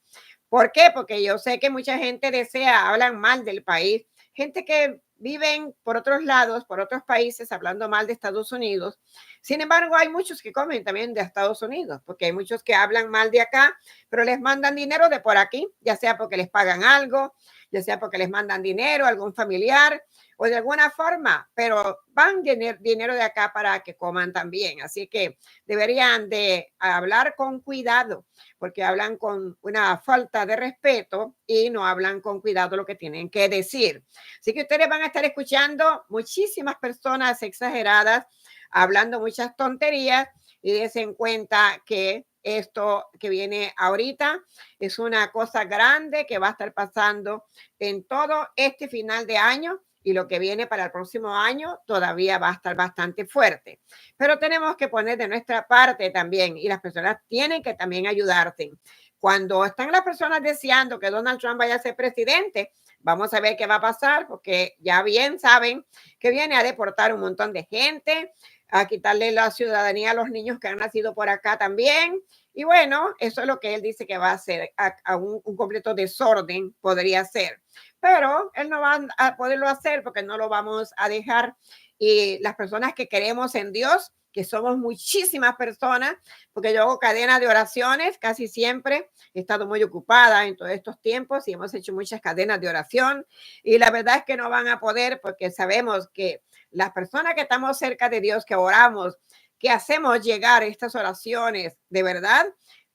¿Por qué? Porque yo sé que mucha gente desea, hablan mal del país, gente que viven por otros lados, por otros países, hablando mal de Estados Unidos. Sin embargo, hay muchos que comen también de Estados Unidos, porque hay muchos que hablan mal de acá, pero les mandan dinero de por aquí, ya sea porque les pagan algo, ya sea porque les mandan dinero a algún familiar o de alguna forma, pero van dinero de acá para que coman también. Así que deberían de hablar con cuidado, porque hablan con una falta de respeto y no hablan con cuidado lo que tienen que decir. Así que ustedes van a estar escuchando muchísimas personas exageradas, hablando muchas tonterías y dense en cuenta que esto que viene ahorita es una cosa grande que va a estar pasando en todo este final de año y lo que viene para el próximo año todavía va a estar bastante fuerte. Pero tenemos que poner de nuestra parte también y las personas tienen que también ayudarse. Cuando están las personas deseando que Donald Trump vaya a ser presidente, vamos a ver qué va a pasar porque ya bien saben que viene a deportar un montón de gente, a quitarle la ciudadanía a los niños que han nacido por acá también. Y bueno, eso es lo que él dice que va a hacer, a un completo desorden podría ser. Pero él no va a poderlo hacer porque no lo vamos a dejar. Y las personas que queremos en Dios, que somos muchísimas personas, porque yo hago cadenas de oraciones casi siempre. He estado muy ocupada en todos estos tiempos y hemos hecho muchas cadenas de oración. Y la verdad es que no van a poder porque sabemos que las personas que estamos cerca de Dios, que oramos, que hacemos llegar estas oraciones, de verdad,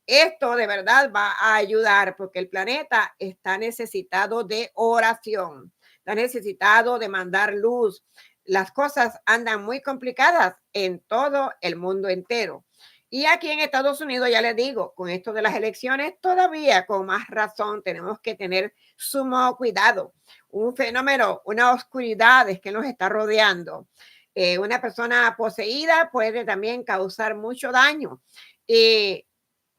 esto de verdad va a ayudar porque el planeta está necesitado de oración, está necesitado de mandar luz. Las cosas andan muy complicadas en todo el mundo entero. Y aquí en Estados Unidos, ya les digo, con esto de las elecciones, todavía con más razón tenemos que tener sumo cuidado. Un fenómeno, una oscuridad es que nos está rodeando. Una persona poseída puede también causar mucho daño. Y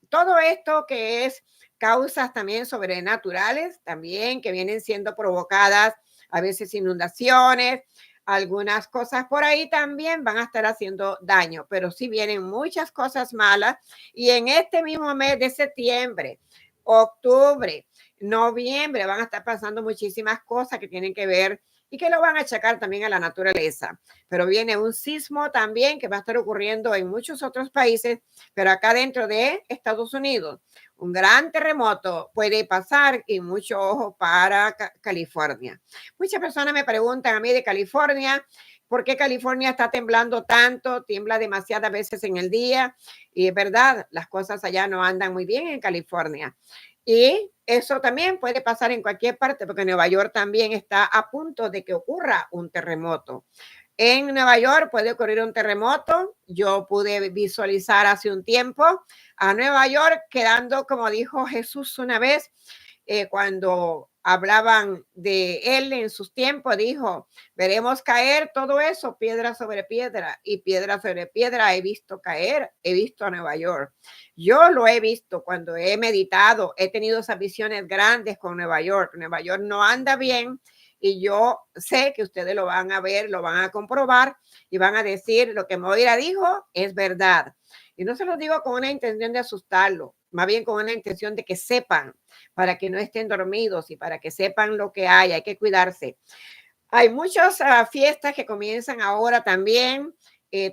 todo esto que es causas también sobrenaturales, también que vienen siendo provocadas a veces inundaciones, algunas cosas por ahí también van a estar haciendo daño, pero sí vienen muchas cosas malas y en este mismo mes de septiembre, octubre, noviembre van a estar pasando muchísimas cosas que tienen que ver y que lo van a achacar también a la naturaleza. Pero viene un sismo también que va a estar ocurriendo en muchos otros países, pero acá dentro de Estados Unidos, un gran terremoto puede pasar y mucho ojo para California. Muchas personas me preguntan a mí de California, ¿por qué California está temblando tanto? Tiembla demasiadas veces en el día y es verdad, las cosas allá no andan muy bien en California. Y eso también puede pasar en cualquier parte, porque Nueva York también está a punto de que ocurra un terremoto. En Nueva York puede ocurrir un terremoto. Yo pude visualizar hace un tiempo a Nueva York quedando, como dijo Jesús una vez, cuando hablaban de él en sus tiempos, dijo, veremos caer todo eso, piedra sobre piedra, y piedra sobre piedra he visto caer, he visto a Nueva York. Yo lo he visto cuando he meditado, he tenido esas visiones grandes con Nueva York. Nueva York no anda bien y yo sé que ustedes lo van a ver, lo van a comprobar y van a decir lo que Moira dijo es verdad. Y no se lo digo con una intención de asustarlo, más bien con una intención de que sepan, para que no estén dormidos y para que sepan lo que hay que cuidarse. Hay muchas fiestas que comienzan ahora también,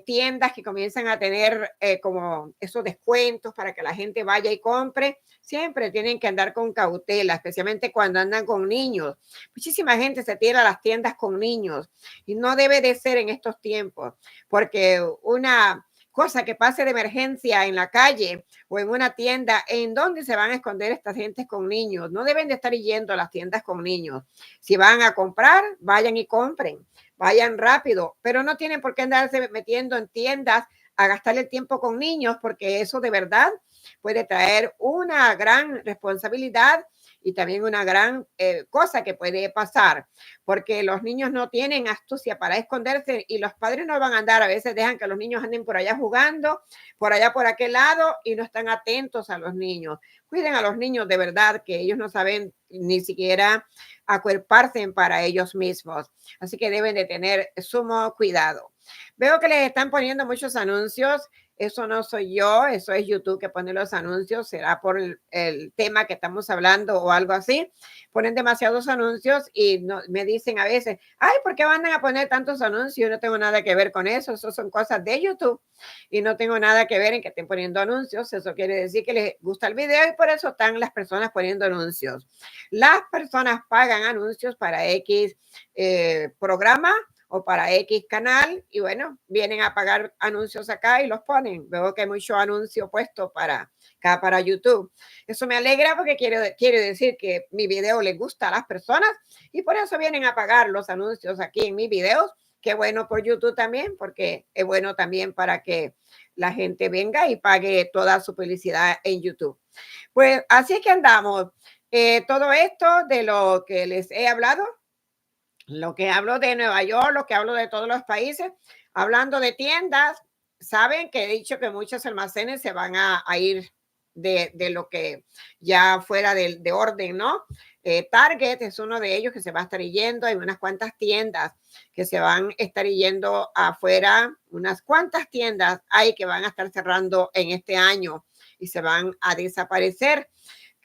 tiendas que comienzan a tener como esos descuentos para que la gente vaya y compre. Siempre tienen que andar con cautela, especialmente cuando andan con niños. Muchísima gente se tira a las tiendas con niños y no debe de ser en estos tiempos, porque una cosa que pase de emergencia en la calle o en una tienda, ¿en dónde se van a esconder estas gentes con niños? No deben de estar yendo a las tiendas con niños. Si van a comprar, vayan y compren, vayan rápido, pero no tienen por qué andarse metiendo en tiendas a gastar el tiempo con niños, porque eso de verdad puede traer una gran responsabilidad y también una gran cosa que puede pasar, porque los niños no tienen astucia para esconderse y los padres no van a andar, a veces dejan que los niños anden por allá jugando, por allá por aquel lado y no están atentos a los niños. Cuiden a los niños de verdad, que ellos no saben ni siquiera acuerparse para ellos mismos, así que deben de tener sumo cuidado. Veo que les están poniendo muchos anuncios. Eso no soy yo, eso es YouTube que pone los anuncios, será por el tema que estamos hablando o algo así. Ponen demasiados anuncios y no, me dicen a veces, ay, ¿por qué van a poner tantos anuncios? Yo no tengo nada que ver con eso, eso son cosas de YouTube y no tengo nada que ver en que estén poniendo anuncios. Eso quiere decir que les gusta el video y por eso están las personas poniendo anuncios. Las personas pagan anuncios para X programa o para X canal y bueno, vienen a pagar anuncios acá y los ponen. Veo que hay mucho anuncio puesto para acá para YouTube. Eso me alegra porque quiere decir que mi video les gusta a las personas y por eso vienen a pagar los anuncios aquí en mis videos. Qué bueno por YouTube también, porque es bueno también para que la gente venga y pague toda su publicidad en YouTube. Pues así es que andamos. Todo esto de lo que les he hablado, lo que hablo de Nueva York, lo que hablo de todos los países, hablando de tiendas, saben que he dicho que muchos almacenes se van a ir de lo que ya fuera de orden, ¿no? Target es uno de ellos que se va a estar yendo, hay unas cuantas tiendas que se van a estar yendo afuera, unas cuantas tiendas hay que van a estar cerrando en este año y se van a desaparecer.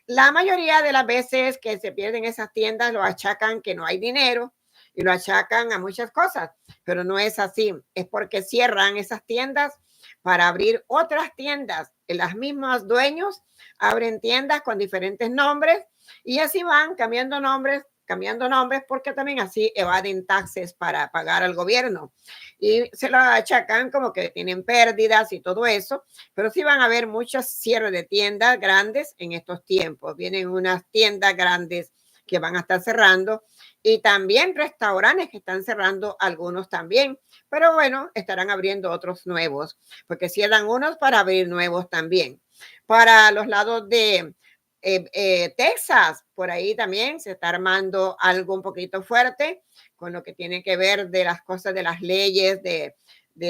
La mayoría de las veces que se pierden esas tiendas lo achacan que no hay dinero y lo achacan a muchas cosas, pero no es así. Es porque cierran esas tiendas para abrir otras tiendas. Las mismas dueños abren tiendas con diferentes nombres y así van cambiando nombres porque también así evaden taxes para pagar al gobierno y se lo achacan como que tienen pérdidas y todo eso, pero sí van a haber muchos cierres de tiendas grandes en estos tiempos. Vienen unas tiendas grandes que van a estar cerrando y también restaurantes que están cerrando, algunos también, pero bueno, estarán abriendo otros nuevos, porque cierran unos para abrir nuevos también. Para los lados de Texas, por ahí también se está armando algo un poquito fuerte con lo que tiene que ver de las cosas de las leyes, de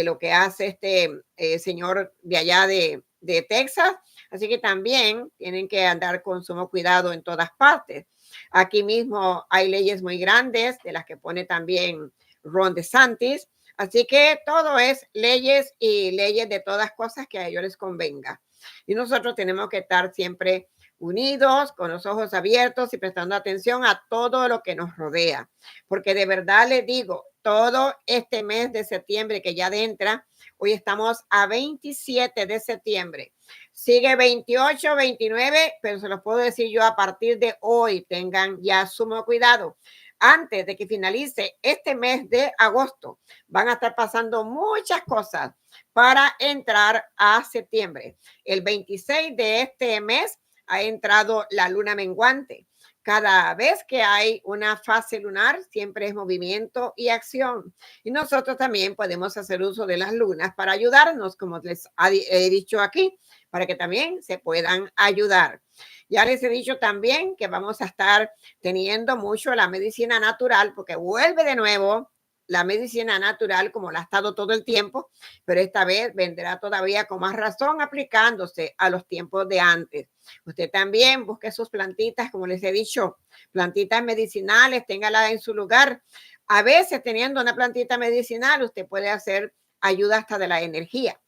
lo que hace este señor de allá de Texas. Así que también tienen que andar con sumo cuidado en todas partes. Aquí mismo hay leyes muy grandes de las que pone también Ron DeSantis. Así que todo es leyes y leyes de todas cosas que a ellos les convenga. Y nosotros tenemos que estar siempre unidos, con los ojos abiertos y prestando atención a todo lo que nos rodea. Porque de verdad les digo, todo este mes de septiembre que ya entra, hoy estamos a 27 de septiembre. Sigue 28, 29, pero se los puedo decir yo a partir de hoy, tengan ya sumo cuidado. Antes de que finalice este mes de agosto, van a estar pasando muchas cosas para entrar a septiembre. El 26 de este mes ha entrado la luna menguante. Cada vez que hay una fase lunar, siempre es movimiento y acción. Y nosotros también podemos hacer uso de las lunas para ayudarnos, como les he dicho aquí, para que también se puedan ayudar. Ya les he dicho también que vamos a estar teniendo mucho la medicina natural, porque vuelve de nuevo la medicina natural como la ha estado todo el tiempo, pero esta vez vendrá todavía con más razón aplicándose a los tiempos de antes. Usted también busque sus plantitas, como les he dicho, plantitas medicinales, téngala en su lugar. A veces teniendo una plantita medicinal, usted puede hacer ayuda hasta de la energía.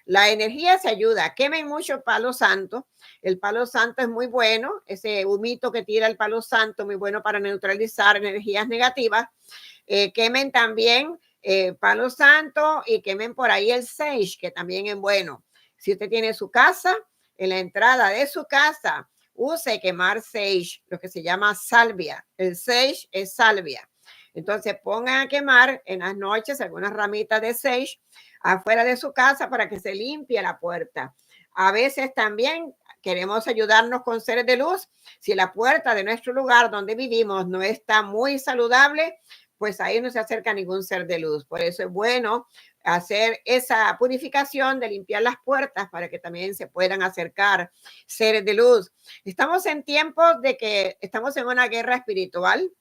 La energía se ayuda. Quemen mucho palo santo. El palo santo es muy bueno. Ese humito que tira el palo santo, muy bueno para neutralizar energías negativas. Quemen también palo santo y quemen por ahí el sage, que también es bueno. Si usted tiene su casa, en la entrada de su casa, use quemar sage, lo que se llama salvia. El sage es salvia. Entonces pongan a quemar en las noches algunas ramitas de sage afuera de su casa para que se limpie la puerta. A veces también queremos ayudarnos con seres de luz. Si la puerta de nuestro lugar donde vivimos no está muy saludable, pues ahí no se acerca ningún ser de luz. Por eso es bueno hacer esa purificación de limpiar las puertas para que también se puedan acercar seres de luz. Estamos en tiempos de que estamos en una guerra espiritual,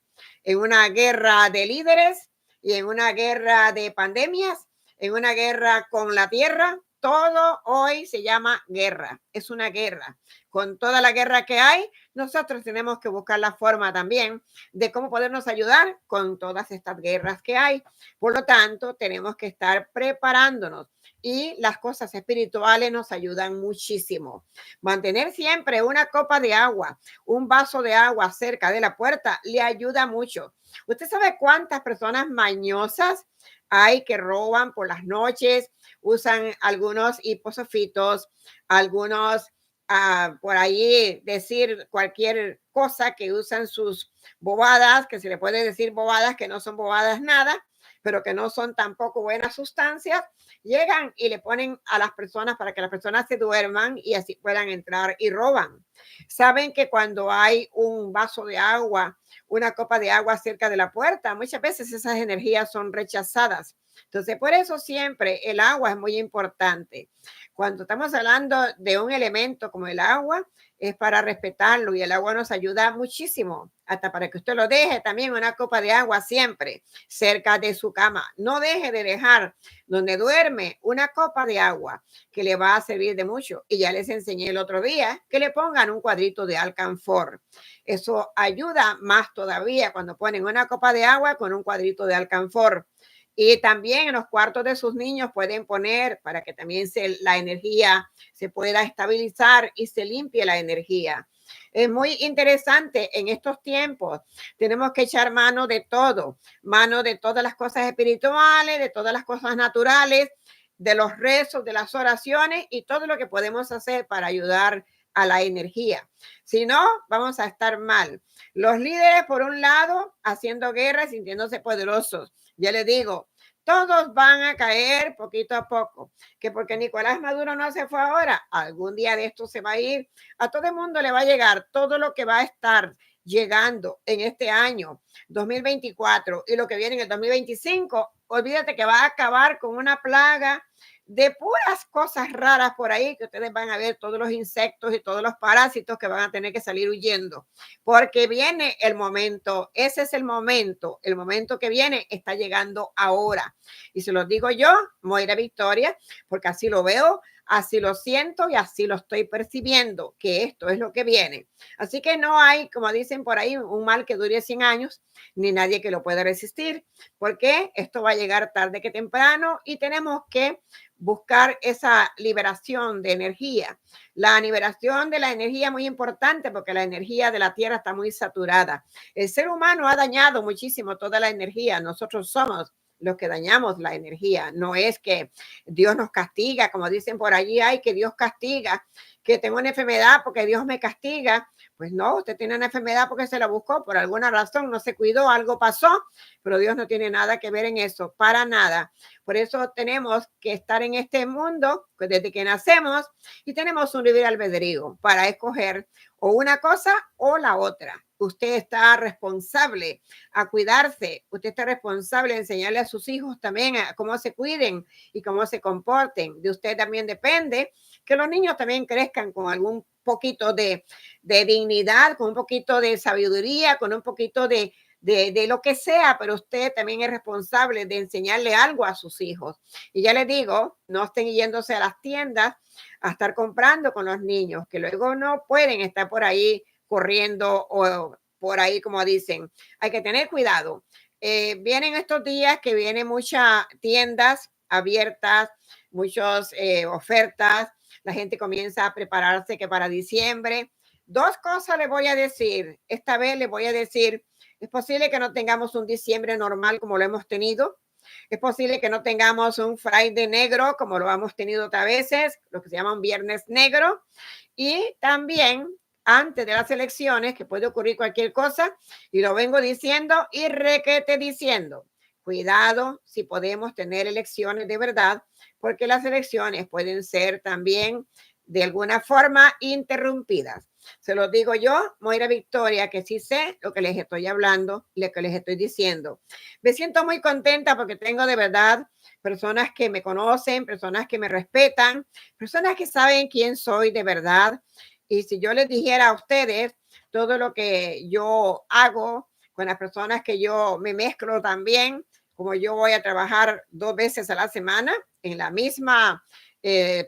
en una guerra de líderes y en una guerra de pandemias, en una guerra con la tierra. Todo hoy se llama guerra, es una guerra. Con toda la guerra que hay, nosotros tenemos que buscar la forma también de cómo podernos ayudar con todas estas guerras que hay. Por lo tanto, tenemos que estar preparándonos y las cosas espirituales nos ayudan muchísimo. Mantener siempre una copa de agua, un vaso de agua cerca de la puerta le ayuda mucho. ¿Usted sabe cuántas personas mañosas hay que roban por las noches? Usan algunos hiposofitos, algunos por ahí decir cualquier cosa que usan sus bobadas, que se le puede decir bobadas que no son bobadas nada, pero que no son tampoco buenas sustancias, llegan y le ponen a las personas para que las personas se duerman y así puedan entrar y roban. Saben que cuando hay un vaso de agua, una copa de agua cerca de la puerta, muchas veces esas energías son rechazadas. Entonces, por eso siempre el agua es muy importante. Cuando estamos hablando de un elemento como el agua, es para respetarlo y el agua nos ayuda muchísimo, hasta para que usted lo deje también una copa de agua siempre cerca de su cama. No deje de dejar donde duerme una copa de agua que le va a servir de mucho. Y ya les enseñé el otro día que le pongan un cuadrito de alcanfor. Eso ayuda más todavía cuando ponen una copa de agua con un cuadrito de alcanfor. Y también en los cuartos de sus niños pueden poner para que también la energía se pueda estabilizar y se limpie la energía. Es muy interesante en estos tiempos. Tenemos que echar mano de todo, mano de todas las cosas espirituales, de todas las cosas naturales. de los rezos, de las oraciones y todo lo que podemos hacer para ayudar a la energía. Si no, vamos a estar mal. Los líderes, por un lado, haciendo guerra, sintiéndose poderosos. Ya les digo, todos van a caer poquito a poco. Que porque Nicolás Maduro no se fue ahora, algún día de esto se va a ir. A todo el mundo le va a llegar todo lo que va a estar llegando en este año 2024 y lo que viene en el 2025. Olvídate que va a acabar con una plaga de puras cosas raras por ahí, que ustedes van a ver todos los insectos y todos los parásitos que van a tener que salir huyendo, porque viene el momento, ese es el momento que viene está llegando ahora. Y se los digo yo, Moira Victoria, porque así lo veo, así lo siento y así lo estoy percibiendo, que esto es lo que viene. Así que no hay, como dicen por ahí, un mal que dure 100 años, ni nadie que lo pueda resistir, porque esto va a llegar tarde que temprano y tenemos que buscar esa liberación de energía. La liberación de la energía es muy importante porque la energía de la Tierra está muy saturada. El ser humano ha dañado muchísimo toda la energía. Nosotros somos los que dañamos la energía. No es que Dios nos castiga, como dicen por allí, ay, que Dios castiga, que tengo una enfermedad porque Dios me castiga. Pues no, usted tiene una enfermedad porque se la buscó, por alguna razón no se cuidó, algo pasó, pero Dios no tiene nada que ver en eso, para nada. Por eso tenemos que estar en este mundo desde que nacemos y tenemos un libre albedrío para escoger o una cosa o la otra. Usted está responsable a cuidarse, usted está responsable de enseñarle a sus hijos también a cómo se cuiden y cómo se comporten. De usted también depende que los niños también crezcan con algún poquito de dignidad, con un poquito de sabiduría, con un poquito de lo que sea, pero usted también es responsable de enseñarle algo a sus hijos. Y ya les digo, no estén yéndose a las tiendas a estar comprando con los niños, que luego no pueden estar por ahí corriendo o por ahí, como dicen. Hay que tener cuidado. Vienen estos días que vienen muchas tiendas abiertas, muchas ofertas. La gente comienza a prepararse que para diciembre. Dos cosas les voy a decir. Esta vez les voy a decir, es posible que no tengamos un diciembre normal como lo hemos tenido. Es posible que no tengamos un Friday negro como lo hemos tenido otras veces, lo que se llama un viernes negro. Y también antes de las elecciones, que puede ocurrir cualquier cosa, y lo vengo diciendo y requete diciendo, cuidado si podemos tener elecciones de verdad, porque las elecciones pueden ser también de alguna forma interrumpidas. Se lo digo yo, Moira Victoria, que sí sé lo que les estoy hablando, lo que les estoy diciendo. Me siento muy contenta porque tengo de verdad personas que me conocen, personas que me respetan, personas que saben quién soy de verdad. Y si yo les dijera a ustedes todo lo que yo hago con las personas que yo me mezclo también, como yo voy a trabajar 2 veces a la semana en la misma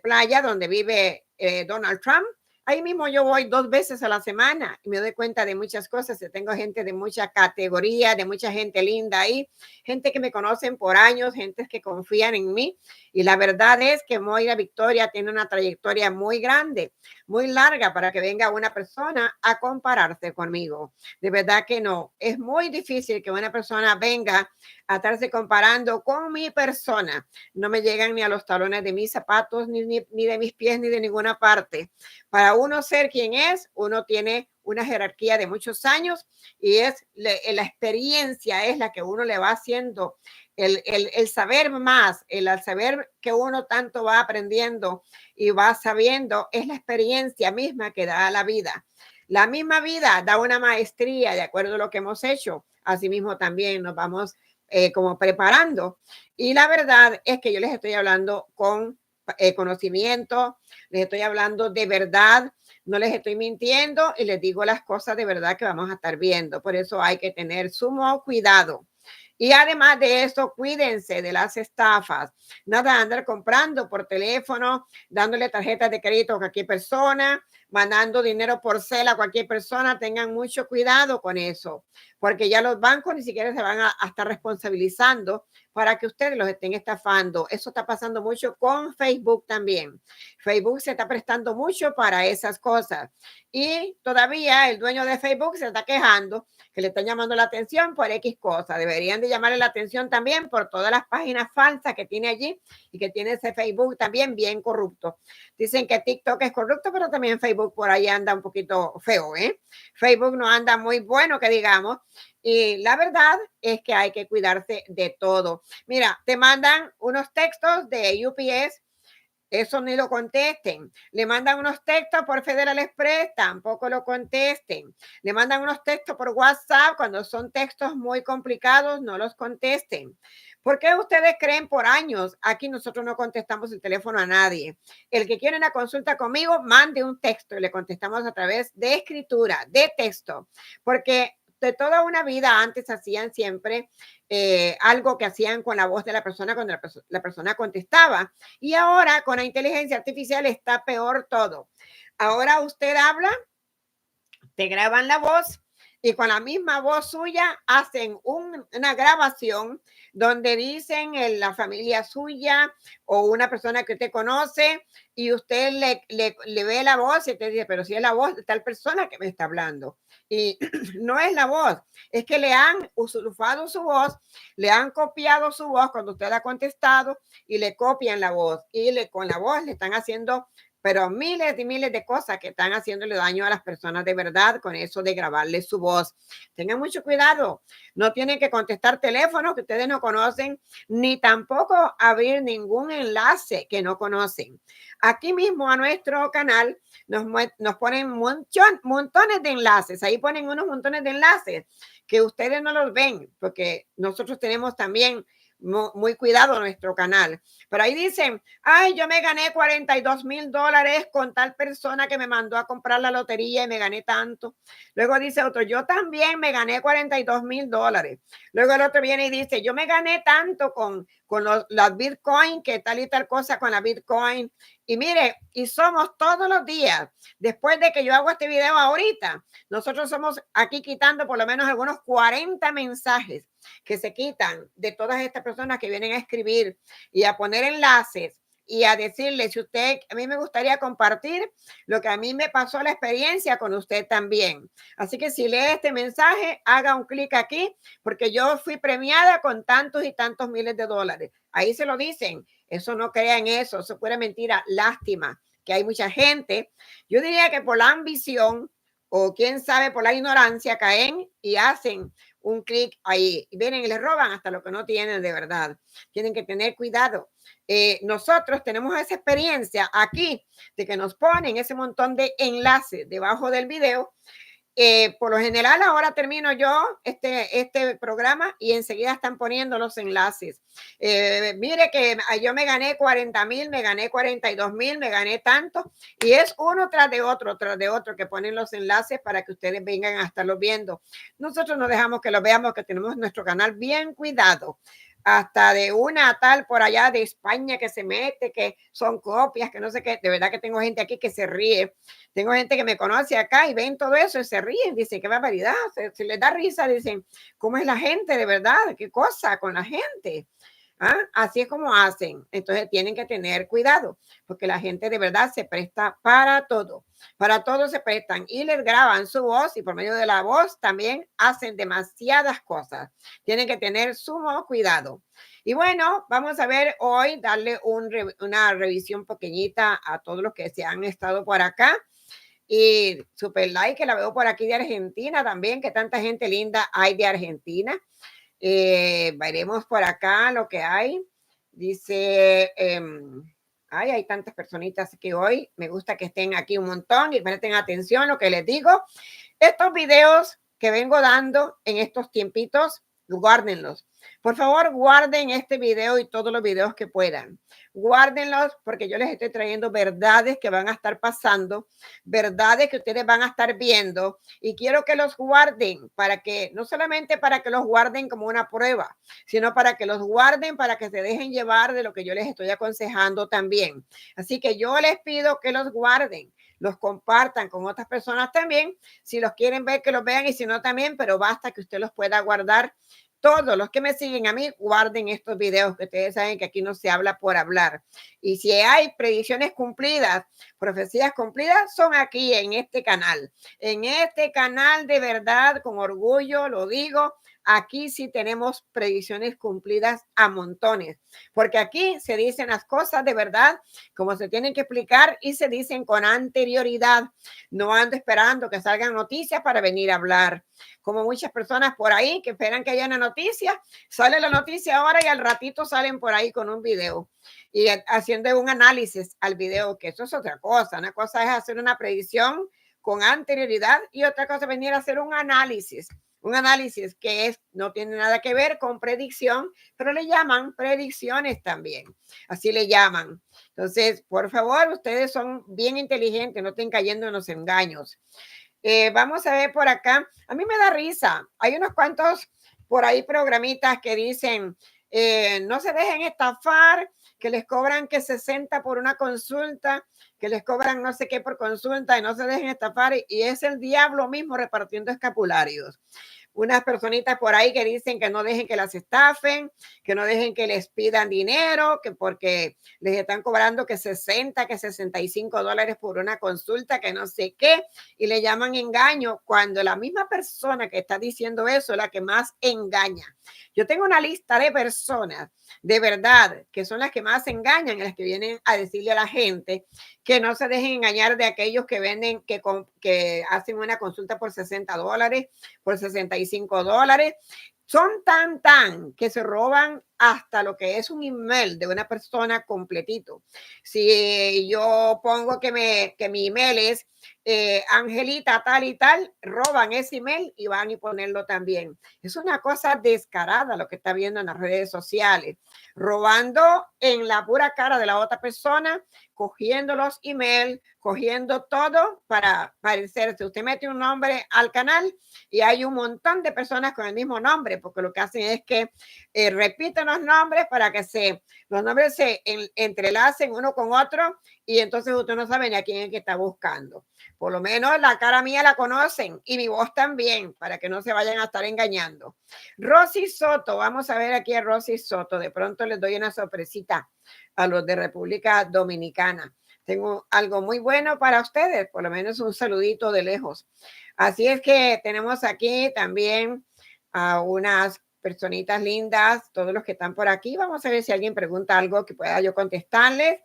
playa donde vive Donald Trump. Ahí mismo yo voy 2 veces a la semana y me doy cuenta de muchas cosas. Tengo gente de mucha categoría, de mucha gente linda ahí, gente que me conocen por años, gente que confían en mí. Y la verdad es que Moira Victoria tiene una trayectoria muy grande, muy larga para que venga una persona a compararse conmigo. De verdad que no. Es muy difícil que una persona venga a estarse comparando con mi persona. No me llegan ni a los talones de mis zapatos, ni de mis pies, ni de ninguna parte. Para uno ser quien es, uno tiene una jerarquía de muchos años y es la experiencia es la que uno le va haciendo, el saber más, el saber que uno tanto va aprendiendo y va sabiendo, es la experiencia misma que da la vida. La misma vida da una maestría de acuerdo a lo que hemos hecho. Asimismo también nos vamos como preparando. Y la verdad es que yo les estoy hablando con conocimiento, les estoy hablando de verdad, no les estoy mintiendo y les digo las cosas de verdad que vamos a estar viendo. Por eso hay que tener sumo cuidado. Y además de eso, cuídense de las estafas. Nada de andar comprando por teléfono, dándole tarjetas de crédito a cualquier persona, mandando dinero por cel a cualquier persona. Tengan mucho cuidado con eso, porque ya los bancos ni siquiera se van a estar responsabilizando para que ustedes los estén estafando. Eso está pasando mucho con Facebook también. Facebook se está prestando mucho para esas cosas. Y todavía el dueño de Facebook se está quejando que le están llamando la atención por X cosas. Deberían de llamarle la atención también por todas las páginas falsas que tiene allí y que tiene ese Facebook también bien corrupto. Dicen que TikTok es corrupto, pero también Facebook por ahí anda un poquito feo, ¿eh? Facebook no anda muy bueno, que digamos. Y la verdad es que hay que cuidarse de todo. Mira, te mandan unos textos de UPS, eso ni lo contesten. Le mandan unos textos por Federal Express, tampoco lo contesten. Le mandan unos textos por WhatsApp, cuando son textos muy complicados, no los contesten. ¿Por qué ustedes creen por años? Aquí nosotros no contestamos el teléfono a nadie. El que quiere una consulta conmigo, mande un texto y le contestamos a través de escritura, de texto, porque de toda una vida antes hacían siempre algo que hacían con la voz de la persona cuando la persona contestaba. Y ahora con la inteligencia artificial está peor todo. Ahora usted habla, te graban la voz y con la misma voz suya hacen una grabación donde dicen la familia suya o una persona que usted conoce y usted le ve la voz y te dice, pero si es la voz de tal persona que me está hablando. Y no es la voz, es que le han usurpado su voz, le han copiado su voz cuando usted ha contestado y le copian la voz y con la voz le están haciendo pero miles y miles de cosas que están haciéndole daño a las personas de verdad con eso de grabarle su voz. Tengan mucho cuidado. No tienen que contestar teléfonos que ustedes no conocen, ni tampoco abrir ningún enlace que no conocen. Aquí mismo a nuestro canal nos ponen montones de enlaces. Ahí ponen unos montones de enlaces que ustedes no los ven, porque nosotros tenemos también muy cuidado nuestro canal. Pero ahí dicen, ay, yo me gané $42,000 con tal persona que me mandó a comprar la lotería y me gané tanto. Luego dice otro, yo también me gané $42,000. Luego el otro viene y dice, yo me gané tanto con las Bitcoin, que tal y tal cosa con la Bitcoin. Y mire, y somos todos los días, después de que yo hago este video ahorita, nosotros somos aquí quitando por lo menos algunos 40 mensajes que se quitan de todas estas personas que vienen a escribir y a poner enlaces y a decirle, si usted, a mí me gustaría compartir lo que a mí me pasó la experiencia con usted también. Así que si lee este mensaje, haga un clic aquí, porque yo fui premiada con tantos y tantos miles de dólares. Ahí se lo dicen. Eso no crean eso es pura mentira. Lástima que hay mucha gente, yo diría que por la ambición o quién sabe por la ignorancia caen y hacen un clic ahí y vienen y les roban hasta lo que no tienen de verdad. Tienen que tener cuidado. Nosotros tenemos esa experiencia aquí de que nos ponen ese montón de enlaces debajo del video. Por lo general ahora termino yo este programa y enseguida están poniendo los enlaces. Mire que yo me gané 40,000, me gané 42,000, me gané tanto y es uno tras de otro que ponen los enlaces para que ustedes vengan a estarlos viendo. Nosotros no dejamos que lo veamos, que tenemos nuestro canal bien cuidado. Hasta de una tal por allá de España que se mete, que son copias, que no sé qué. De verdad que tengo gente aquí que se ríe. Tengo gente que me conoce acá y ven todo eso y se ríen. Dicen, qué barbaridad. Se les da risa. Dicen, ¿cómo es la gente de verdad? ¿Qué cosa con la gente? ¿Ah? Así es como hacen. Entonces tienen que tener cuidado porque la gente de verdad se presta para todo se prestan y les graban su voz y por medio de la voz también hacen demasiadas cosas. Tienen que tener sumo cuidado. Y bueno, vamos a ver hoy, darle una revisión pequeñita a todos los que se han estado por acá. Y super like, que la veo por aquí de Argentina también, que tanta gente linda hay de Argentina. Veremos por acá lo que hay. Dice, hay tantas personitas que hoy me gusta que estén aquí un montón y presten atención a lo que les digo. Estos videos que vengo dando en estos tiempitos, guárdenlos. Por favor, guarden este video y todos los videos que puedan. Guárdenlos porque yo les estoy trayendo verdades que van a estar pasando, verdades que ustedes van a estar viendo y quiero que los guarden para que, no solamente para que los guarden como una prueba, sino para que los guarden, para que se dejen llevar de lo que yo les estoy aconsejando también. Así que yo les pido que los guarden, los compartan con otras personas también. Si los quieren ver, que los vean y si no también, pero basta que usted los pueda guardar Todos los que me siguen a mí, guarden estos videos, que ustedes saben que aquí no se habla por hablar. Y si hay predicciones cumplidas, profecías cumplidas, son aquí en este canal. En este canal, de verdad, con orgullo lo digo, aquí sí tenemos predicciones cumplidas a montones, porque aquí se dicen las cosas de verdad como se tienen que explicar y se dicen con anterioridad. No ando esperando que salgan noticias para venir a hablar, como muchas personas por ahí que esperan que haya una noticia. Sale la noticia ahora y al ratito salen por ahí con un video y haciendo un análisis al video, que eso es otra cosa. Una cosa es hacer una predicción con anterioridad y otra cosa es venir a hacer un análisis. Un análisis que no tiene nada que ver con predicción, pero le llaman predicciones también. Así le llaman. Entonces, por favor, ustedes son bien inteligentes, no estén cayendo en los engaños. Vamos a ver por acá. A mí me da risa. Hay unos cuantos por ahí programitas que dicen, no se dejen estafar, que les cobran que 60 por una consulta, que les cobran no sé qué por consulta y no se dejen estafar. Y es el diablo mismo repartiendo escapularios. Unas personitas por ahí que dicen que no dejen que las estafen, que no dejen que les pidan dinero, que porque les están cobrando que 60, que $65 por una consulta, que no sé qué, y le llaman engaño, cuando la misma persona que está diciendo eso es la que más engaña. Yo tengo una lista de personas de verdad que son las que más engañan, las que vienen a decirle a la gente que no se dejen engañar de aquellos que venden, que hacen una consulta por $60, por $65. Son tan que se roban hasta lo que es un email de una persona completito. Si yo pongo que mi email es Angelita tal y tal, roban ese email y van y ponerlo también. Es una cosa descarada lo que está viendo en las redes sociales, robando en la pura cara de la otra persona, cogiendo los emails, cogiendo todo para parecerse. Usted mete un nombre al canal y hay un montón de personas con el mismo nombre, porque lo que hacen es que repiten los nombres para que los nombres se entrelacen uno con otro y entonces usted no sabe ni a quién es que está buscando. Por lo menos la cara mía la conocen y mi voz también, para que no se vayan a estar engañando. Rosy Soto, vamos a ver aquí a Rosy Soto. De pronto les doy una sorpresita a los de República Dominicana. Tengo algo muy bueno para ustedes, por lo menos un saludito de lejos. Así es que tenemos aquí también a unas personitas lindas, todos los que están por aquí. Vamos a ver si alguien pregunta algo que pueda yo contestarles.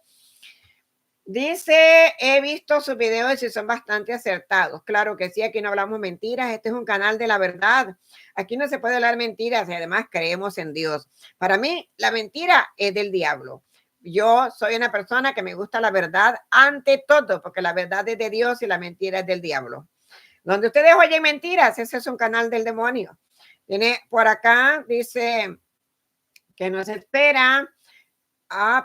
Dice, he visto sus videos y son bastante acertados. Claro que sí, aquí no hablamos mentiras. Este es un canal de la verdad. Aquí no se puede hablar mentiras y además creemos en Dios. Para mí, la mentira es del diablo. Yo soy una persona que me gusta la verdad ante todo, porque la verdad es de Dios y la mentira es del diablo. Donde ustedes oyen mentiras, ese es un canal del demonio. Tiene por acá, dice que nos espera.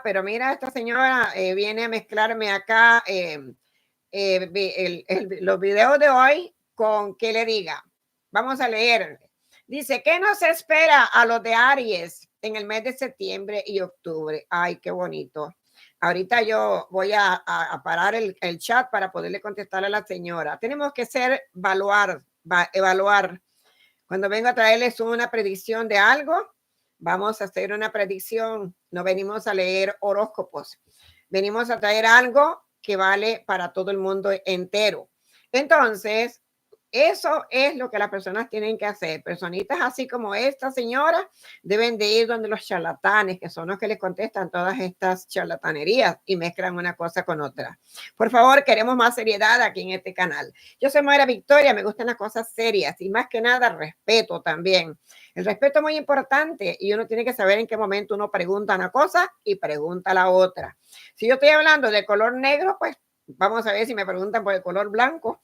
Pero mira, esta señora viene a mezclarme acá los videos de hoy con que le diga. Vamos a leer. Dice, ¿qué nos espera a los de Aries en el mes de septiembre y octubre? Ay, qué bonito. Ahorita yo voy a parar el chat para poderle contestar a la señora. Tenemos que evaluar. Cuando vengo a traerles una predicción de algo, vamos a hacer una predicción. No venimos a leer horóscopos. Venimos a traer algo que vale para todo el mundo entero. Entonces, eso es lo que las personas tienen que hacer. Personitas así como esta señora deben de ir donde los charlatanes, que son los que les contestan todas estas charlatanerías y mezclan una cosa con otra. Por favor, queremos más seriedad aquí en este canal. Yo soy Moira Victoria, me gustan las cosas serias y más que nada respeto también. El respeto es muy importante y uno tiene que saber en qué momento uno pregunta una cosa y pregunta la otra. Si yo estoy hablando de color negro, pues vamos a ver si me preguntan por el color blanco.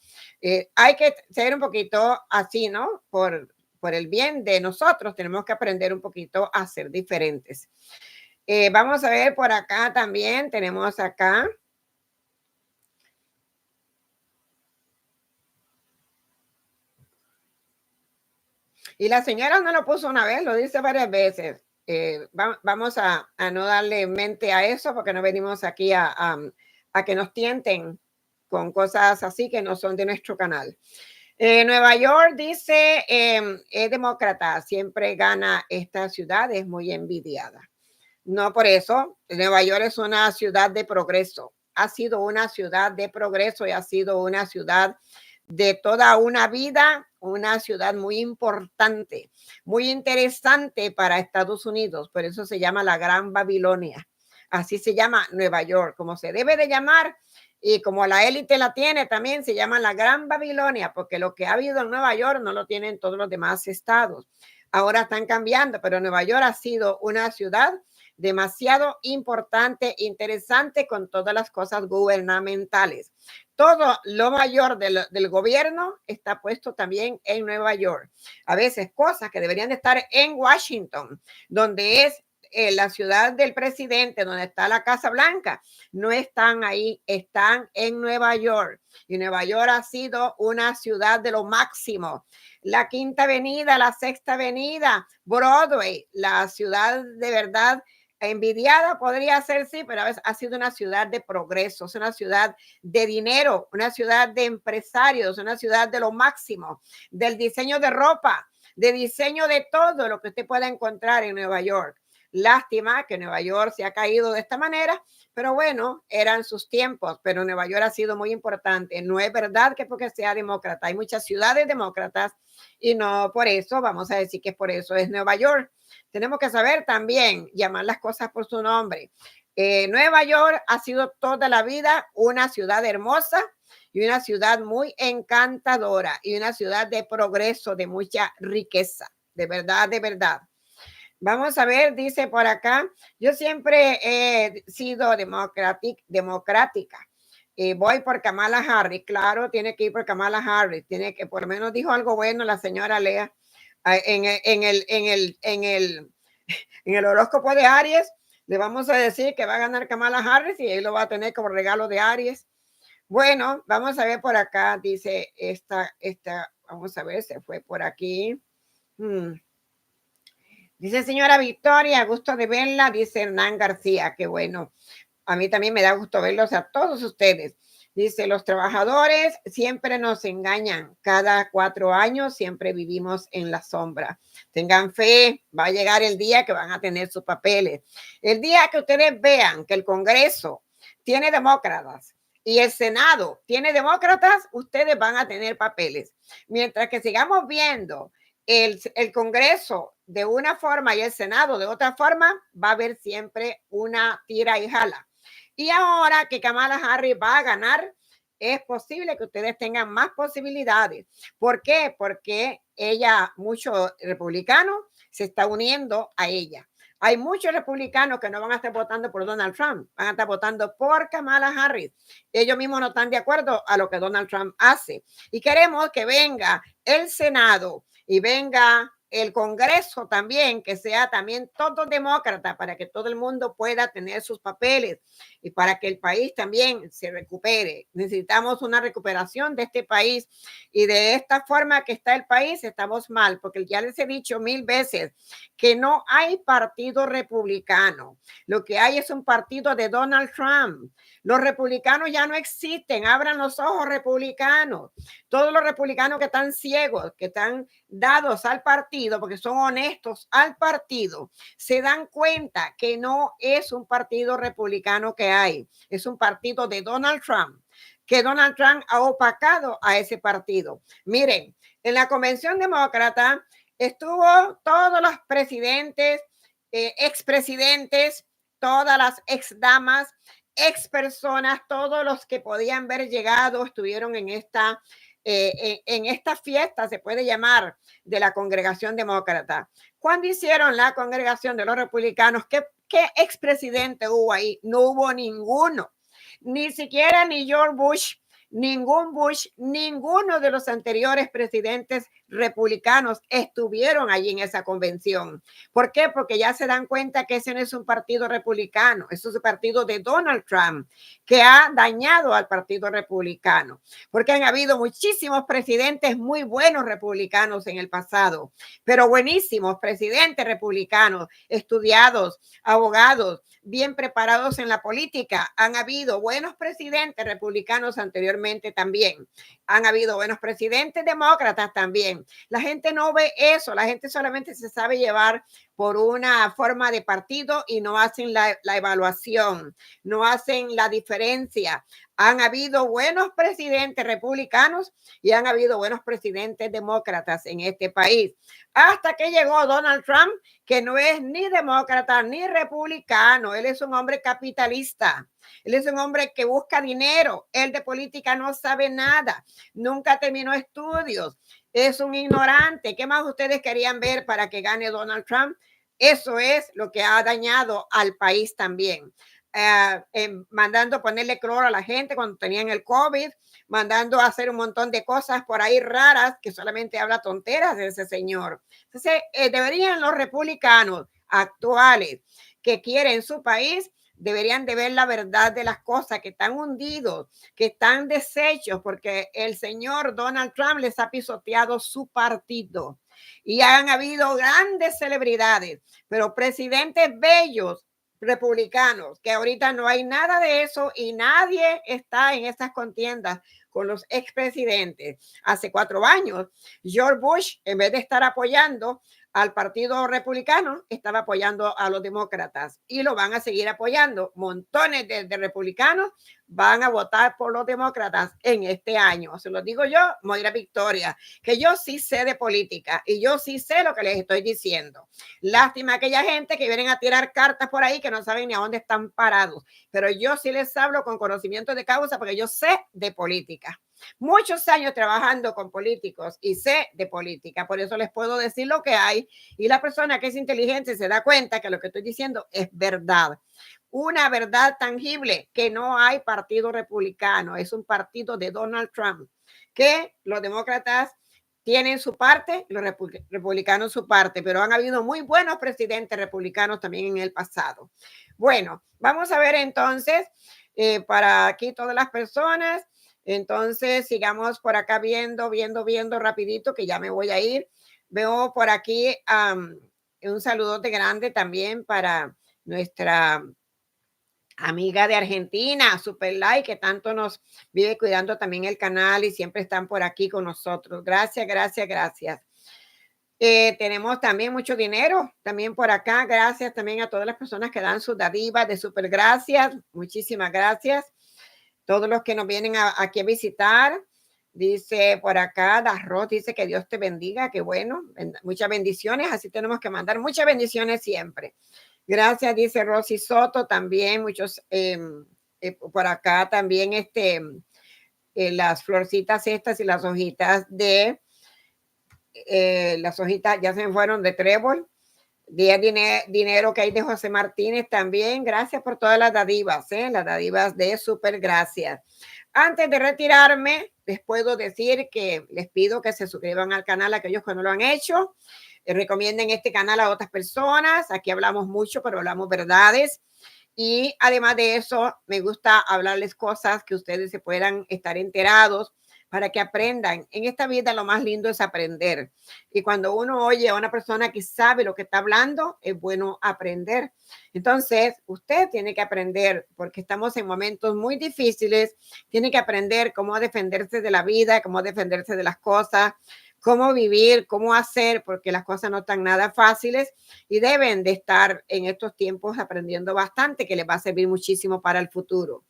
Hay que ser un poquito así, ¿no? Por el bien de nosotros, tenemos que aprender un poquito a ser diferentes. Vamos a ver por acá también, tenemos acá. Y la señora no lo puso una vez, lo dice varias veces. Vamos a no darle mente a eso porque no venimos aquí a que nos tienten con cosas así que no son de nuestro canal. Nueva York dice, es demócrata, siempre gana esta ciudad, es muy envidiada. No por eso, Nueva York es una ciudad de progreso, ha sido una ciudad de progreso y ha sido una ciudad de toda una vida, una ciudad muy importante, muy interesante para Estados Unidos, por eso se llama la Gran Babilonia. Así se llama Nueva York, como se debe de llamar y como la élite la tiene también, se llama la Gran Babilonia, porque lo que ha habido en Nueva York no lo tienen todos los demás estados. Ahora están cambiando, pero Nueva York ha sido una ciudad demasiado importante, interesante con todas las cosas gubernamentales. Todo lo mayor del gobierno está puesto también en Nueva York. A veces cosas que deberían de estar en Washington, donde es la ciudad del presidente, donde está la Casa Blanca, no están ahí, están en Nueva York. Y Nueva York ha sido una ciudad de lo máximo. La Quinta Avenida, la Sexta Avenida, Broadway, la ciudad de verdad envidiada podría ser, sí, pero a veces ha sido una ciudad de progreso, es una ciudad de dinero, una ciudad de empresarios, una ciudad de lo máximo, del diseño de ropa, de diseño de todo lo que usted pueda encontrar en Nueva York. Lástima que Nueva York se ha caído de esta manera, pero bueno, eran sus tiempos, pero Nueva York ha sido muy importante. No es verdad que porque sea demócrata, hay muchas ciudades demócratas y no por eso vamos a decir que por eso es Nueva York. Tenemos que saber también llamar las cosas por su nombre. Nueva York ha sido toda la vida una ciudad hermosa y una ciudad muy encantadora y una ciudad de progreso, de mucha riqueza, de verdad, de verdad. Vamos a ver, dice por acá, yo siempre he sido democrática. Voy por Kamala Harris, claro, tiene que ir por Kamala Harris, tiene que, por lo menos dijo algo bueno la señora Lea en el horóscopo de Aries, le vamos a decir que va a ganar Kamala Harris y él lo va a tener como regalo de Aries. Bueno, vamos a ver por acá, dice vamos a ver, se fue por aquí. Dice señora Victoria, gusto de verla, dice Hernán García, qué bueno. A mí también me da gusto verlos a todos ustedes. Dice, los trabajadores siempre nos engañan. Cada 4 años siempre vivimos en la sombra. Tengan fe, va a llegar el día que van a tener sus papeles. El día que ustedes vean que el Congreso tiene demócratas y el Senado tiene demócratas, ustedes van a tener papeles. Mientras que sigamos viendo el Congreso de una forma y el Senado de otra forma, va a haber siempre una tira y jala. Y ahora que Kamala Harris va a ganar, es posible que ustedes tengan más posibilidades. ¿Por qué? Porque ella, muchos republicanos se está uniendo a ella. Hay muchos republicanos que no van a estar votando por Donald Trump, van a estar votando por Kamala Harris. Ellos mismos no están de acuerdo a lo que Donald Trump hace. Y queremos que venga el Senado y venga el Congreso también, que sea también todo demócrata para que todo el mundo pueda tener sus papeles y para que el país también se recupere. Necesitamos una recuperación de este país y de esta forma que está el país estamos mal, porque ya les he dicho 1000 veces que no hay partido republicano. Lo que hay es un partido de Donald Trump. Los republicanos ya no existen. Abran los ojos, republicanos. Todos los republicanos que están ciegos, que están dados al partido, porque son honestos al partido, se dan cuenta que no es un partido republicano que hay, es un partido de Donald Trump, que Donald Trump ha opacado a ese partido. Miren, en la convención demócrata estuvo todos los presidentes, expresidentes, todas las exdamas, ex personas, todos los que podían haber llegado estuvieron en esta fiesta, se puede llamar, de la congregación demócrata. ¿Cuándo hicieron la congregación de los republicanos? ¿Qué expresidente hubo ahí? No hubo ninguno, ni siquiera ni George Bush, ninguno de los anteriores presidentes republicanos estuvieron allí en esa convención. ¿Por qué? Porque ya se dan cuenta que ese no es un partido republicano, eso es un partido de Donald Trump que ha dañado al partido republicano, porque han habido muchísimos presidentes muy buenos republicanos en el pasado, pero buenísimos presidentes republicanos, estudiados, abogados, bien preparados en la política. Han habido buenos presidentes republicanos anteriormente también. Han habido buenos presidentes demócratas también. La gente no ve eso, la gente solamente se sabe llevar por una forma de partido y no hacen la evaluación, no hacen la diferencia. Han habido buenos presidentes republicanos y han habido buenos presidentes demócratas en este país. Hasta que llegó Donald Trump, que no es ni demócrata ni republicano. Él es un hombre capitalista. Él es un hombre que busca dinero. Él de política no sabe nada. Nunca terminó estudios. Es un ignorante. ¿Qué más ustedes querían ver para que gane Donald Trump? Eso es lo que ha dañado al país también. Mandando ponerle cloro a la gente cuando tenían el COVID, mandando a hacer un montón de cosas por ahí raras que solamente habla tonteras de ese señor. Entonces, deberían los republicanos actuales que quieren su país, deberían de ver la verdad de las cosas, que están hundidos, que están deshechos, porque el señor Donald Trump les ha pisoteado su partido. Y han habido grandes celebridades, pero presidentes bellos republicanos, que ahorita no hay nada de eso y nadie está en esas contiendas con los expresidentes. Hace 4 años, George Bush, en vez de estar apoyando al Partido Republicano, estaba apoyando a los demócratas y lo van a seguir apoyando. Montones de republicanos van a votar por los demócratas en este año. Se lo digo yo, Moira Victoria, que yo sí sé de política y yo sí sé lo que les estoy diciendo. Lástima aquella gente que vienen a tirar cartas por ahí que no saben ni a dónde están parados, pero yo sí les hablo con conocimiento de causa porque yo sé de política. Muchos años trabajando con políticos y sé de política, por eso les puedo decir lo que hay y la persona que es inteligente se da cuenta que lo que estoy diciendo es verdad. Una verdad tangible, que no hay partido republicano, es un partido de Donald Trump, que los demócratas tienen su parte, los republicanos su parte, pero han habido muy buenos presidentes republicanos también en el pasado. Bueno, vamos a ver entonces, para aquí todas las personas, entonces sigamos por acá viendo rapidito, que ya me voy a ir. Veo por aquí un saludote grande también para nuestra amiga de Argentina, Super Like, que tanto nos vive cuidando también el canal y siempre están por aquí con nosotros. Gracias, gracias, gracias. Tenemos también mucho dinero también por acá. Gracias también a todas las personas que dan sus dádivas de super gracias. Muchísimas gracias. Todos los que nos vienen aquí a visitar. Dice por acá, Darros, dice que Dios te bendiga. Qué bueno, muchas bendiciones. Así tenemos que mandar muchas bendiciones siempre. Gracias, dice Rosy Soto, también muchos por acá también las florcitas estas y las hojitas las hojitas ya se fueron de trébol. Dinero que hay de José Martínez también. Gracias por todas las dádivas de super gracias. Antes de retirarme, les puedo decir que les pido que se suscriban al canal a aquellos que no lo han hecho. Recomienden este canal a otras personas. Aquí hablamos mucho, pero hablamos verdades. Y además de eso, me gusta hablarles cosas que ustedes se puedan estar enterados para que aprendan. En esta vida lo más lindo es aprender. Y cuando uno oye a una persona que sabe lo que está hablando, es bueno aprender. Entonces, usted tiene que aprender porque estamos en momentos muy difíciles. Tiene que aprender cómo defenderse de la vida, cómo defenderse de las cosas, cómo vivir, cómo hacer, porque las cosas no están nada fáciles y deben de estar en estos tiempos aprendiendo bastante, que les va a servir muchísimo para el futuro.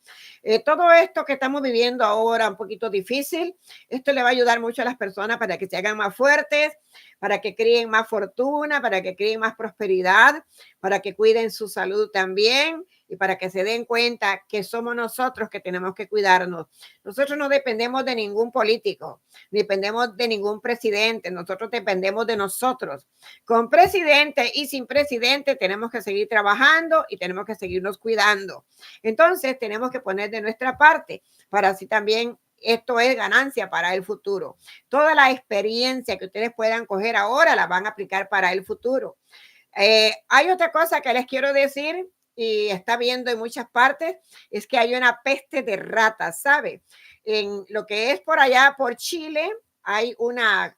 Todo esto que estamos viviendo ahora, un poquito difícil, esto le va a ayudar mucho a las personas para que se hagan más fuertes, para que creen más fortuna, para que creen más prosperidad, para que cuiden su salud también y para que se den cuenta que somos nosotros que tenemos que cuidarnos. Nosotros no dependemos de ningún político, ni dependemos de ningún presidente, nosotros dependemos de nosotros. Con presidente y sin presidente tenemos que seguir trabajando y tenemos que seguirnos cuidando. Entonces tenemos que poner de nuestra parte para así también esto es ganancia para el futuro. Toda la experiencia que ustedes puedan coger ahora la van a aplicar para el futuro. Hay otra cosa que les quiero decir y está viendo en muchas partes, es que hay una peste de ratas, ¿sabe? En lo que es por allá, por Chile, hay una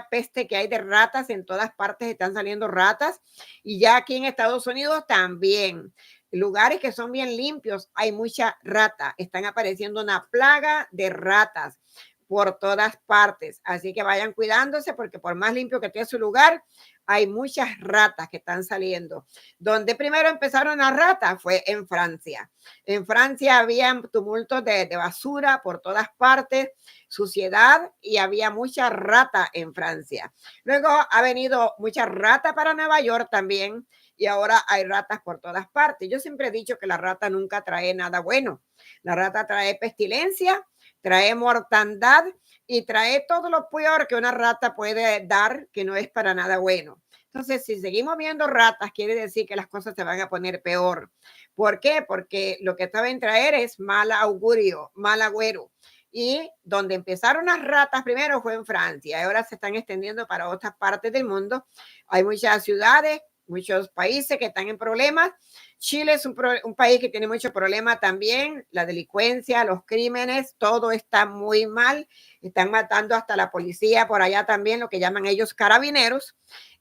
peste que hay de ratas, en todas partes están saliendo ratas y ya aquí en Estados Unidos también. lugares que son bien limpios, hay mucha rata. Están apareciendo una plaga de ratas por todas partes. Así que vayan cuidándose porque por más limpio que esté su lugar, hay muchas ratas que están saliendo. Donde primero empezaron las ratas fue en Francia. En Francia había tumultos de basura por todas partes, suciedad y había mucha rata en Francia. Luego ha venido mucha rata para Nueva York también y ahora hay ratas por todas partes. Yo siempre he dicho que la rata nunca trae nada bueno. La rata trae pestilencia, trae mortandad y trae todo lo peor que una rata puede dar, que no es para nada bueno. Entonces, si seguimos viendo ratas, quiere decir que las cosas se van a poner peor. ¿Por qué? Porque lo que saben traer es mal augurio, mal agüero. Y donde empezaron las ratas primero fue en Francia, y ahora se están extendiendo para otras partes del mundo. Hay muchas ciudades, muchos países que están en problemas. Chile es un país que tiene mucho problema también, la delincuencia, los crímenes, todo está muy mal. Están matando hasta la policía por allá también, lo que llaman ellos carabineros.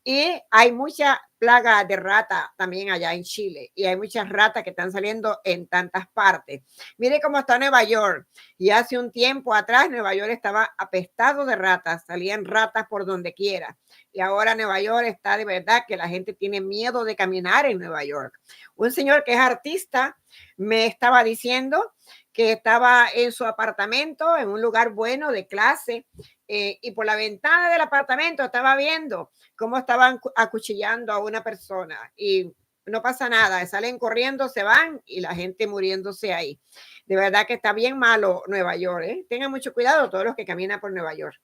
Y hay mucha plaga de rata también allá en Chile y hay muchas ratas que están saliendo en tantas partes. Mire cómo está Nueva York. Y hace un tiempo atrás Nueva York estaba apestado de ratas, salían ratas por donde quiera. Y ahora Nueva York está de verdad que la gente tiene miedo de caminar en Nueva York. Un señor que es artista me estaba diciendo que estaba en su apartamento, en un lugar bueno de clase, y por la ventana del apartamento estaba viendo cómo estaban acuchillando a una persona y no pasa nada, salen corriendo, se van y la gente muriéndose ahí. De verdad que está bien malo Nueva York, ¿eh? Tengan mucho cuidado todos los que caminan por Nueva York.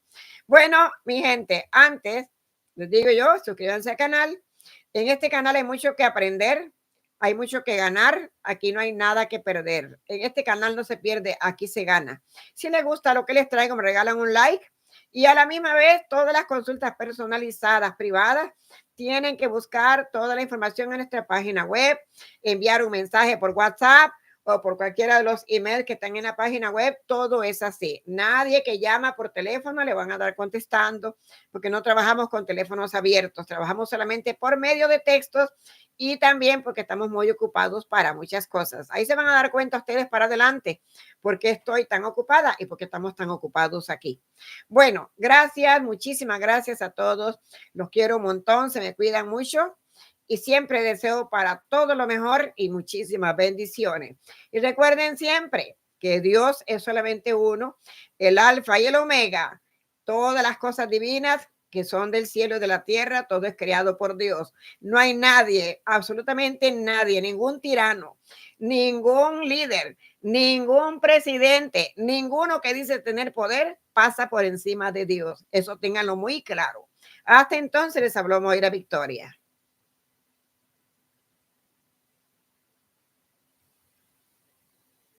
Bueno, mi gente, antes les digo yo, suscríbanse al canal. En este canal hay mucho que aprender, hay mucho que ganar, aquí no hay nada que perder. En este canal no se pierde, aquí se gana. Si les gusta lo que les traigo, me regalan un like y a la misma vez todas las consultas personalizadas, privadas, tienen que buscar toda la información en nuestra página web, enviar un mensaje por WhatsApp o por cualquiera de los emails que están en la página web, todo es así. Nadie que llama por teléfono le van a dar contestando porque no trabajamos con teléfonos abiertos, trabajamos solamente por medio de textos y también porque estamos muy ocupados para muchas cosas. Ahí se van a dar cuenta ustedes para adelante por qué estoy tan ocupada y por qué estamos tan ocupados aquí. Bueno, gracias, muchísimas gracias a todos. Los quiero un montón, se me cuidan mucho y siempre deseo para todo lo mejor y muchísimas bendiciones. Y recuerden siempre que Dios es solamente uno, el alfa y el omega. Todas las cosas divinas que son del cielo y de la tierra, todo es creado por Dios. No hay nadie, absolutamente nadie, ningún tirano, ningún líder, ningún presidente, ninguno que dice tener poder pasa por encima de Dios. Eso ténganlo muy claro. Hasta entonces les habló Moira Victoria.